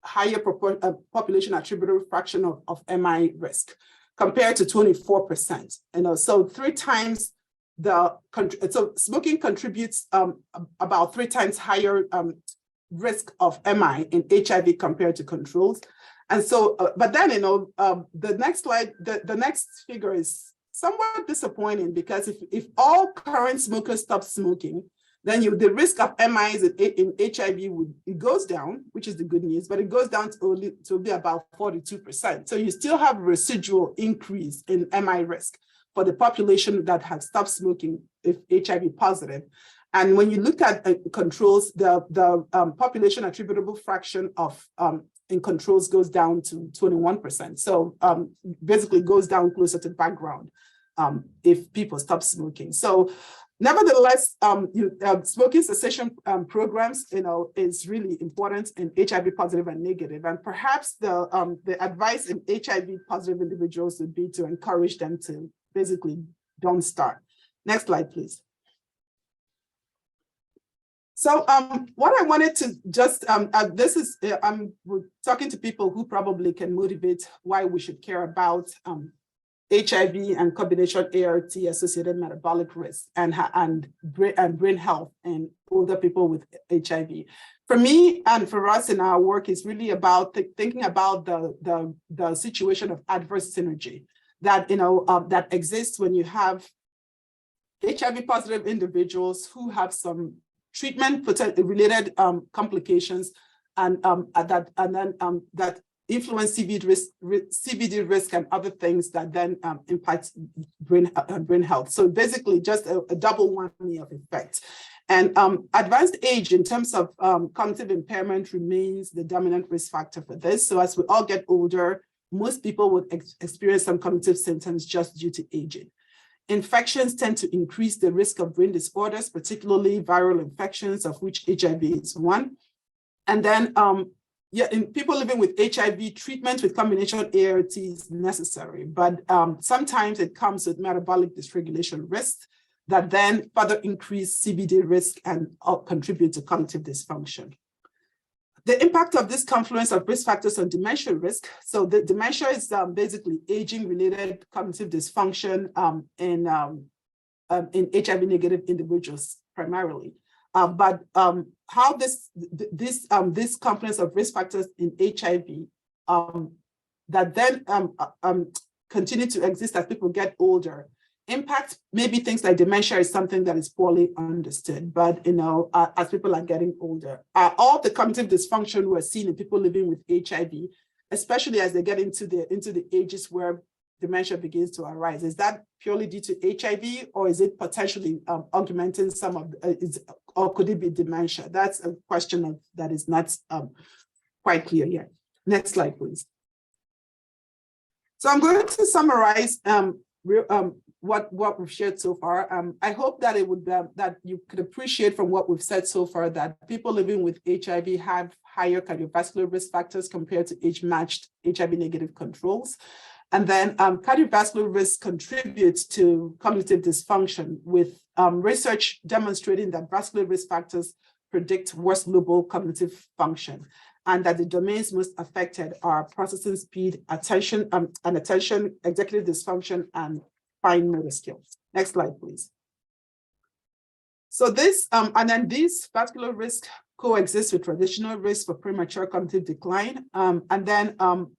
higher population attributable fraction of MI risk compared to 24%. So 3 times so smoking contributes about 3 times higher risk of MI in HIV compared to controls. And so, but then, the next slide, the next figure is somewhat disappointing, because if all current smokers stop smoking, then the risk of MIs in HIV it goes down, which is the good news, but it goes down to be about 42%. So you still have residual increase in MI risk for the population that has stopped smoking if HIV positive. And when you look at controls, the population attributable fraction of in controls goes down to 21%. So basically goes down closer to background if people stop smoking. So nevertheless, smoking cessation programs, is really important in HIV positive and negative. And perhaps the advice in HIV positive individuals would be to encourage them to basically don't start. Next slide, please. So what I wanted to just, I'm talking to people who probably can motivate why we should care about HIV and combination ART associated metabolic risk and brain health in older people with HIV. For me and for us in our work is really about thinking about the situation of adverse synergy that that exists when you have HIV positive individuals who have some treatment related complications and that influence CVD risk and other things that then impact brain health. So basically just a double whammy of effect. And advanced age in terms of cognitive impairment remains the dominant risk factor for this. So as we all get older, most people would experience some cognitive symptoms just due to aging. Infections tend to increase the risk of brain disorders, particularly viral infections, of which HIV is one. And then, in people living with HIV, treatment with combination ART is necessary, but sometimes it comes with metabolic dysregulation risks that then further increase CVD risk and contribute to cognitive dysfunction. The impact of this confluence of risk factors on dementia risk. So the dementia is basically aging-related cognitive dysfunction in HIV negative individuals primarily. But how this confluence of risk factors in HIV that then continue to exist as people get older impact maybe things like dementia is something that is poorly understood, but as people are getting older, all the cognitive dysfunction we're seeing in people living with HIV, especially as they get into the ages where dementia begins to arise, is that purely due to HIV, or is it potentially augmenting some of, or could it be dementia? That's a question that is not quite clear yet. Next slide, please. So I'm going to summarize what we've shared so far. I hope that it would that you could appreciate from what we've said so far that people living with HIV have higher cardiovascular risk factors compared to age-matched HIV negative controls. And then cardiovascular risk contributes to cognitive dysfunction, with research demonstrating that vascular risk factors predict worse global cognitive function, and that the domains most affected are processing speed, attention, executive dysfunction, and fine motor skills. Next slide, please. So this, and then these vascular risk coexist with traditional risk for premature cognitive decline. And then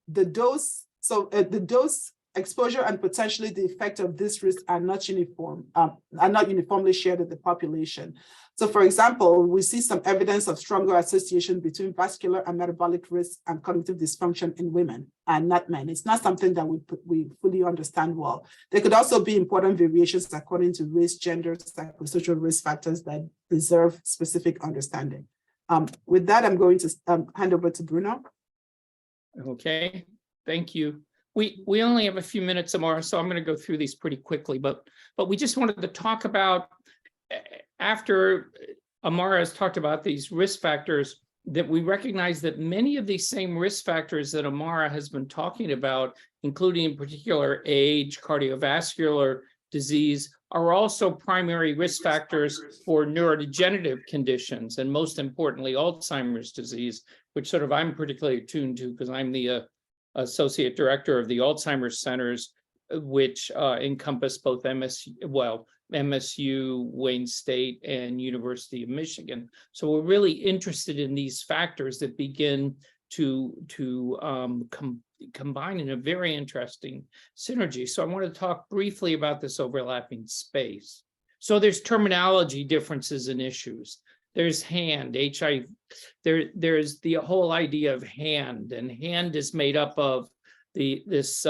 the dose, the dose exposure and potentially the effect of this risk are not uniformly shared in the population. So for example, we see some evidence of stronger association between vascular and metabolic risk and cognitive dysfunction in women and not men. It's not something that we fully understand well. There could also be important variations according to race, gender, psychosocial risk factors that deserve specific understanding. With that, I'm going to hand over to Bruno. Okay, thank you. We only have a few minutes, Amara, so I'm going to go through these pretty quickly, but we just wanted to talk about, after Amara has talked about these risk factors, that we recognize that many of these same risk factors that Amara has been talking about, including in particular age, cardiovascular disease, are also primary risk factors for neurodegenerative conditions, and most importantly, Alzheimer's disease, which sort of I'm particularly attuned to because I'm the associate director of the Alzheimer's centers, which encompass both MSU, Wayne State, and University of Michigan. So we're really interested in these factors that begin to combine in a very interesting synergy. So I want to talk briefly about this overlapping space. So there's terminology differences and issues. There's hand, HIV. There's the whole idea of hand, and hand is made up of this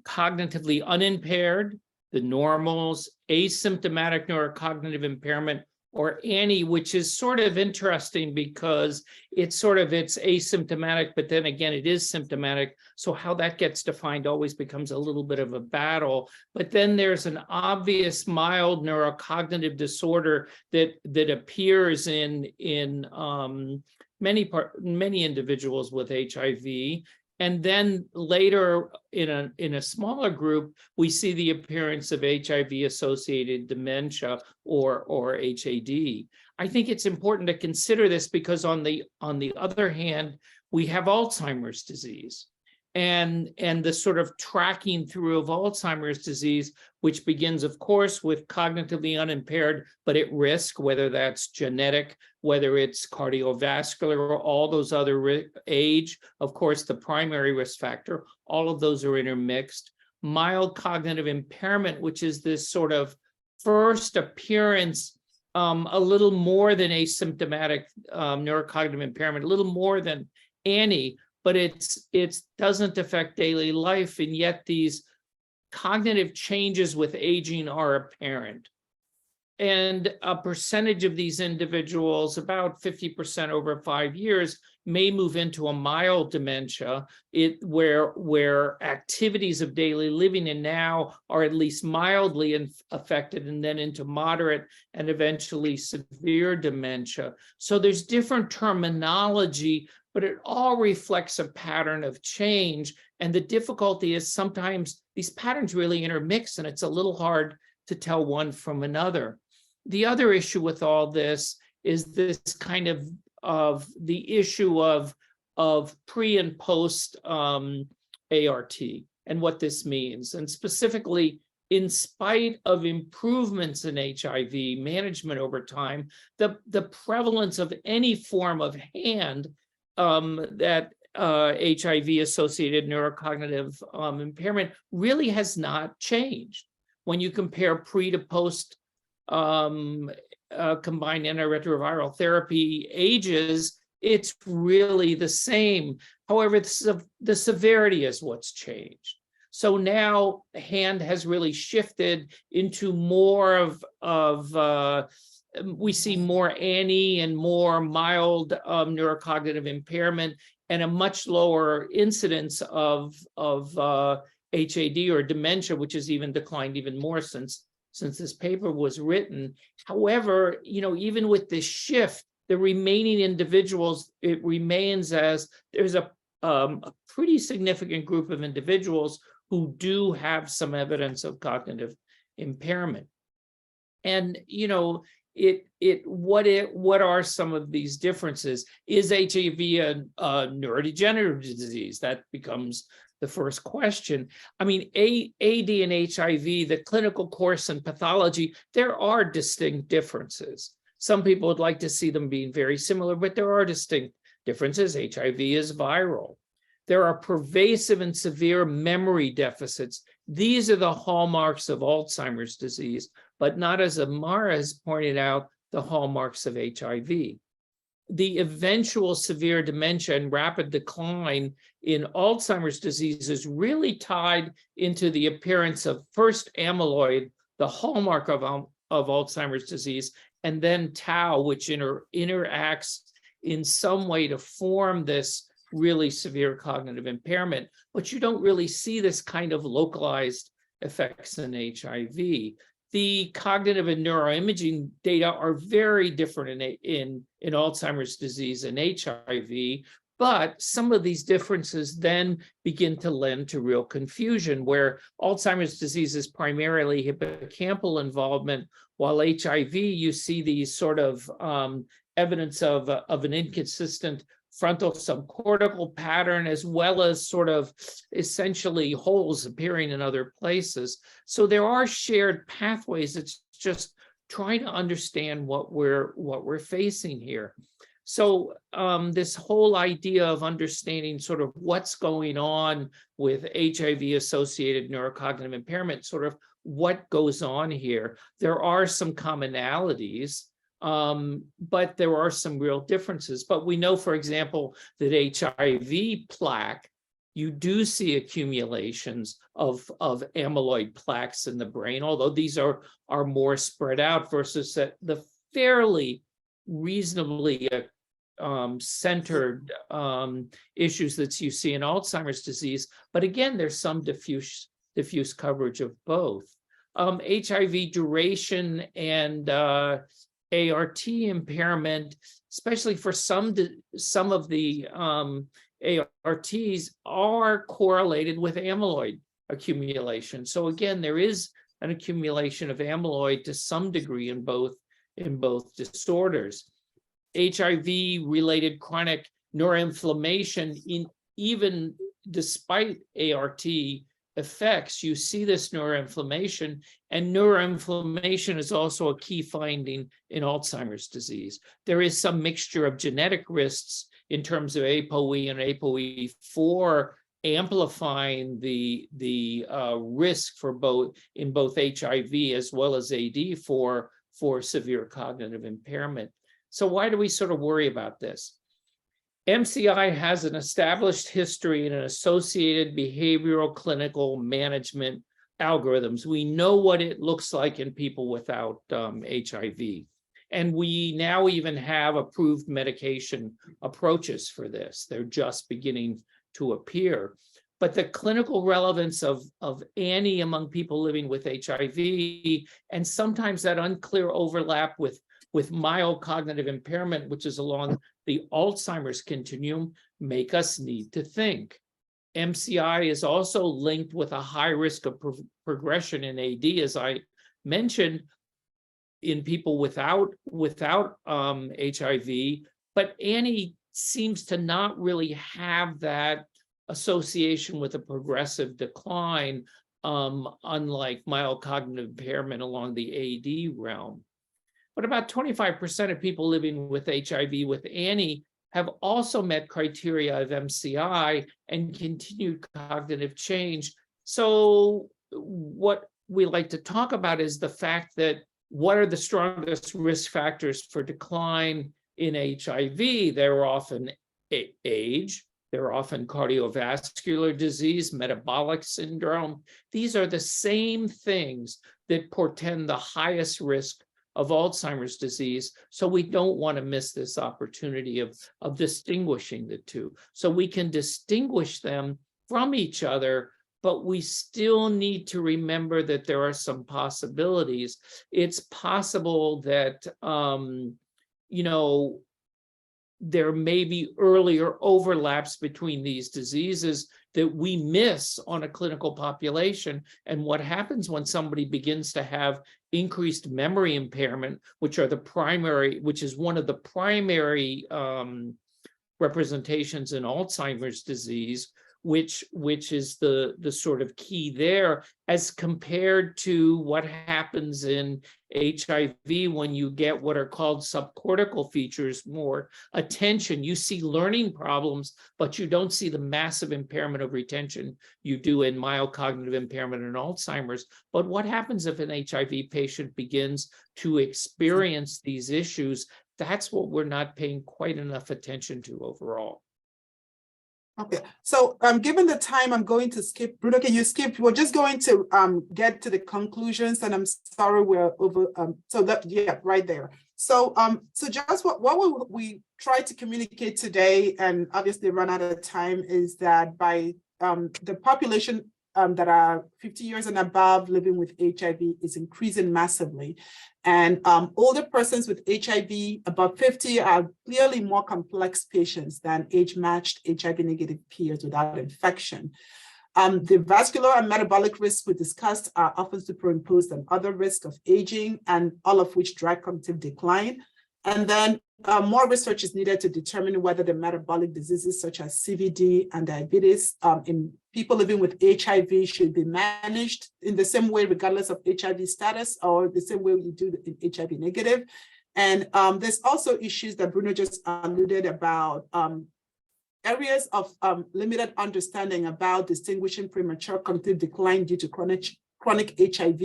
cognitively unimpaired, the normals, asymptomatic neurocognitive impairment, or ANI, which is sort of interesting because it's asymptomatic, but then again, it is symptomatic. So how that gets defined always becomes a little bit of a battle. But then there's an obvious mild neurocognitive disorder that appears in many individuals with HIV. And then later in a smaller group, we see the appearance of HIV-associated dementia or HAD. I think it's important to consider this because on the other hand, we have Alzheimer's disease. And the sort of tracking through of Alzheimer's disease, which begins, of course, with cognitively unimpaired, but at risk, whether that's genetic, whether it's cardiovascular, or all those other age, of course, the primary risk factor, all of those are intermixed. Mild cognitive impairment, which is this sort of first appearance, a little more than asymptomatic neurocognitive impairment, a little more than ANI, but it doesn't affect daily life, and yet these cognitive changes with aging are apparent. And a percentage of these individuals, about 50% over 5 years, may move into a mild dementia, where activities of daily living and now are at least mildly affected, and then into moderate and eventually severe dementia. So there's different terminology, but it all reflects a pattern of change. And the difficulty is sometimes these patterns really intermix, and it's a little hard to tell one from another. The other issue with all this is this kind of the issue of pre and post ART and what this means. And specifically, in spite of improvements in HIV management over time, the prevalence of any form of hand that HIV-associated neurocognitive impairment really has not changed. When you compare pre to post combined antiretroviral therapy ages, it's really the same. However, the severity is what's changed. So now hand has really shifted into more of we see more ANI and more mild neurocognitive impairment, and a much lower incidence of HAD or dementia, which has even declined even more since this paper was written. However, even with this shift, the remaining individuals, it remains as there's a pretty significant group of individuals who do have some evidence of cognitive impairment. And what are some of these differences? Is HIV a neurodegenerative disease? That becomes the first question. I mean, AD and HIV, the clinical course and pathology, there are distinct differences. Some people would like to see them being very similar, but there are distinct differences. HIV is viral. There are pervasive and severe memory deficits. These are the hallmarks of Alzheimer's disease, but not, as Amara has pointed out, the hallmarks of HIV. The eventual severe dementia and rapid decline in Alzheimer's disease is really tied into the appearance of first amyloid, the hallmark of Alzheimer's disease, and then tau, which interacts in some way to form this really severe cognitive impairment. But you don't really see this kind of localized effects in HIV. The cognitive and neuroimaging data are very different in in Alzheimer's disease and HIV. But some of these differences then begin to lend to real confusion, where Alzheimer's disease is primarily hippocampal involvement, while HIV, you see these sort of evidence of an inconsistent frontal subcortical pattern, as well as sort of essentially holes appearing in other places. So there are shared pathways. It's just trying to understand what we're facing here. So this whole idea of understanding sort of what's going on with HIV-associated neurocognitive impairment, sort of what goes on here. There are some commonalities, but there are some real differences. But we know, for example, that HIV plaque, you do see accumulations of amyloid plaques in the brain, although these are more spread out versus the fairly reasonably centered issues that you see in Alzheimer's disease. But again, there's some diffuse coverage of both. HIV duration and ART impairment, especially for some of the ARTs, are correlated with amyloid accumulation. So again, there is an accumulation of amyloid to some degree in both disorders. HIV-related chronic neuroinflammation, even despite ART effects, you see this neuroinflammation, and neuroinflammation is also a key finding in Alzheimer's disease. There is some mixture of genetic risks in terms of ApoE and ApoE4 amplifying the risk for both HIV as well as AD for severe cognitive impairment. So why do we sort of worry about this? MCI has an established history and an associated behavioral clinical management algorithms. We know what it looks like in people without HIV. And we now even have approved medication approaches for this. They're just beginning to appear. But the clinical relevance of ANI among people living with HIV, and sometimes that unclear overlap with mild cognitive impairment, which is along the Alzheimer's continuum, make us need to think. MCI is also linked with a high risk of progression in AD, as I mentioned, in people without HIV, but ANI seems to not really have that association with a progressive decline, unlike mild cognitive impairment along the AD realm. But about 25% of people living with HIV with ANI have also met criteria of MCI and continued cognitive change. So what we like to talk about is the fact that what are the strongest risk factors for decline in HIV? They're often age, they're often cardiovascular disease, metabolic syndrome. These are the same things that portend the highest risk of Alzheimer's disease. So we don't want to miss this opportunity of distinguishing the two. So we can distinguish them from each other, but we still need to remember that there are some possibilities. It's possible that, there may be earlier overlaps between these diseases that we miss on a clinical population. And what happens when somebody begins to have increased memory impairment, which is one of the primary representations in Alzheimer's disease, which is the sort of key there, as compared to what happens in HIV when you get what are called subcortical features, more attention. You see learning problems, but you don't see the massive impairment of retention you do in mild cognitive impairment in Alzheimer's. But what happens if an HIV patient begins to experience these issues? That's what we're not paying quite enough attention to overall. Okay, so given the time, I'm going to skip. Bruno, can you skip? We're just going to get to the conclusions, and I'm sorry we're over. Right there. So just what we try to communicate today, and obviously run out of time, is that by the population that are 50 years and above living with HIV is increasing massively. And older persons with HIV above 50 are clearly more complex patients than age-matched HIV-negative peers without infection. The vascular and metabolic risks we discussed are often superimposed on other risks of aging, and all of which drive cognitive decline. And then more research is needed to determine whether the metabolic diseases such as CVD and diabetes in people living with HIV should be managed in the same way, regardless of HIV status, or the same way you do in HIV negative. And there's also issues that Bruno just alluded about, areas of limited understanding about distinguishing premature cognitive decline due to chronic HIV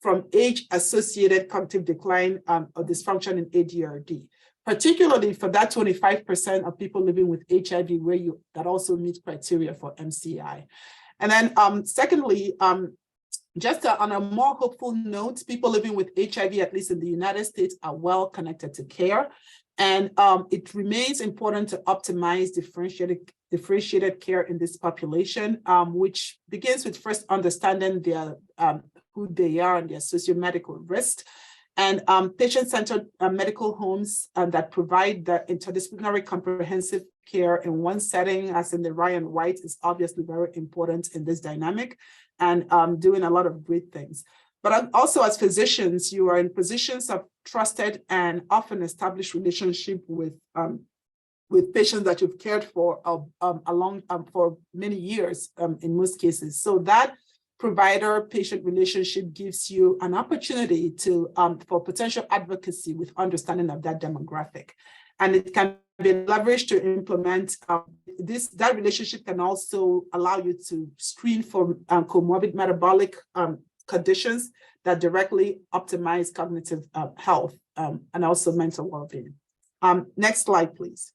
from age-associated cognitive decline or dysfunction in ADRD, particularly for that 25% of people living with HIV that also meet criteria for MCI. And then secondly, just on a more hopeful note, people living with HIV, at least in the United States, are well connected to care. And it remains important to optimize differentiated care in this population, which begins with first understanding their who they are and their socio-medical risks. And patient-centered medical homes that provide the interdisciplinary comprehensive care in one setting, as in the Ryan White, is obviously very important in this dynamic, and doing a lot of great things. But also as physicians, you are in positions of trusted and often established relationship with patients that you've cared for for many years in most cases. So that provider-patient relationship gives you an opportunity to for potential advocacy with understanding of that demographic. And it can be leveraged to implement that relationship can also allow you to screen for comorbid metabolic conditions that directly optimize cognitive health and also mental well-being. Next slide, please.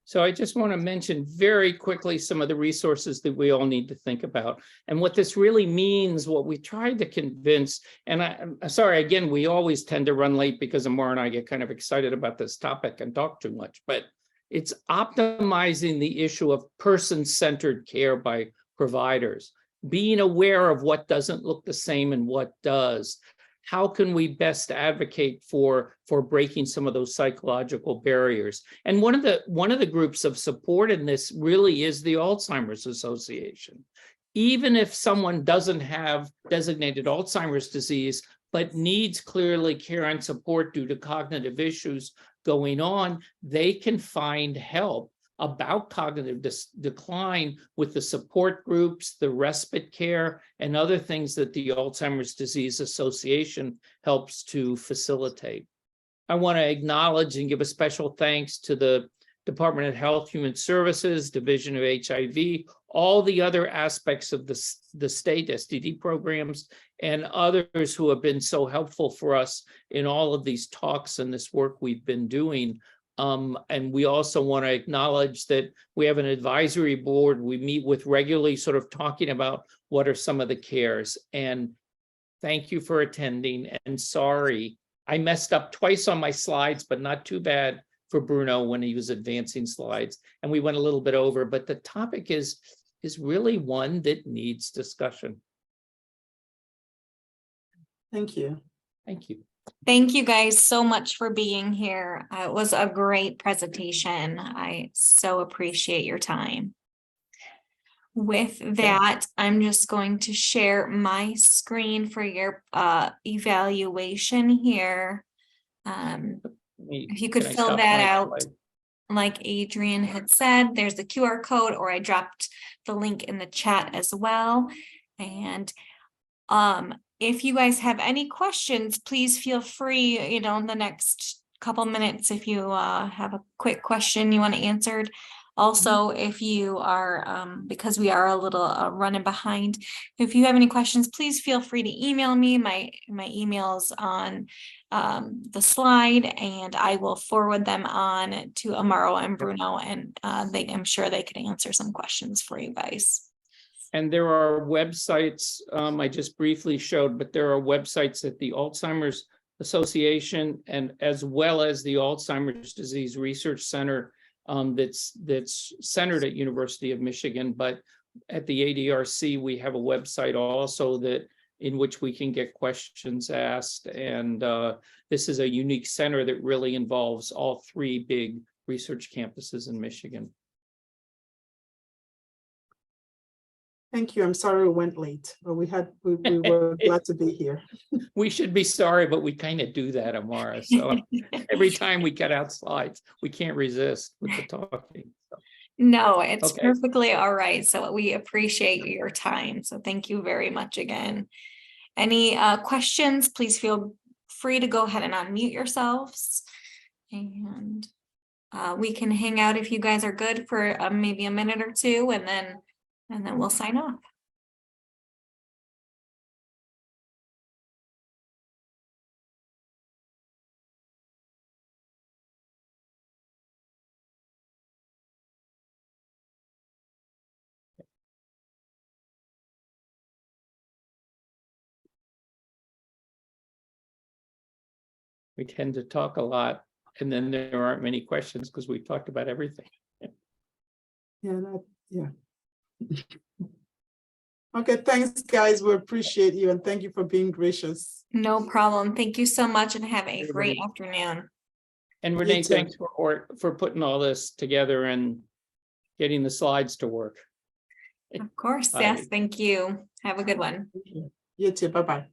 So I just want to mention very quickly some of the resources that we all need to think about. And what this really means, what we tried to convince, and I'm sorry, again, we always tend to run late because Amar and I get kind of excited about this topic and talk too much, but it's optimizing the issue of person-centered care by providers, being aware of what doesn't look the same and what does. How can we best advocate for breaking some of those psychological barriers? And one of the groups of support in this really is the Alzheimer's Association. Even if someone doesn't have designated Alzheimer's disease, but needs clearly care and support due to cognitive issues going on, they can find help about cognitive decline with the support groups, the respite care, and other things that the Alzheimer's Disease Association helps to facilitate. I want to acknowledge and give a special thanks to the Department of Health, Human Services, Division of HIV, all the other aspects of the state STD programs, and others who have been so helpful for us in all of these talks and this work we've been doing. And we also want to acknowledge that we have an advisory board we meet with regularly, sort of talking about what are some of the cares. And thank you for attending. And sorry, I messed up twice on my slides, but not too bad for Bruno when he was advancing slides. And we went a little bit over, but the topic is really one that needs discussion. Thank you. Thank you. Thank you guys so much for being here. It was a great presentation. I so appreciate your time. With that, I'm just going to share my screen for your evaluation here. If you could fill that out, like Adrian had said, there's the QR code, or I dropped the link in the chat as well. And if you guys have any questions, please feel free, in the next couple minutes, if you have a quick question you want answered. Also, if you are, because we are a little running behind, if you have any questions, please feel free to email me. My email's on the slide, and I will forward them on to Amaro and Bruno, and I'm sure they could answer some questions for you guys. And there are websites, I just briefly showed, but there are websites at the Alzheimer's Association and as well as the Alzheimer's Disease Research Center that's centered at University of Michigan. But at the ADRC, we have a website also that in which we can get questions asked. And this is a unique center that really involves all three big research campuses in Michigan. Thank you. I'm sorry we went late, but we were glad to be here. We should be sorry, but we kind of do that, Amara. So every time we cut out slides, we can't resist with the talking. So. No, it's Okay. perfectly all right. So we appreciate your time. So thank you very much again. Any questions, please feel free to go ahead and unmute yourselves. And we can hang out if you guys are good for maybe a minute or two, and then we'll sign off. We tend to talk a lot, and then there aren't many questions because we've talked about everything. Yeah. Okay, thanks, guys. We appreciate you, and thank you for being gracious. No problem. Thank you so much, and have a great Everybody. afternoon. And Renee, You too. thanks for putting all this together and getting the slides to work. Of course, Bye. yes, thank you. Have a good one. You too. Bye-bye.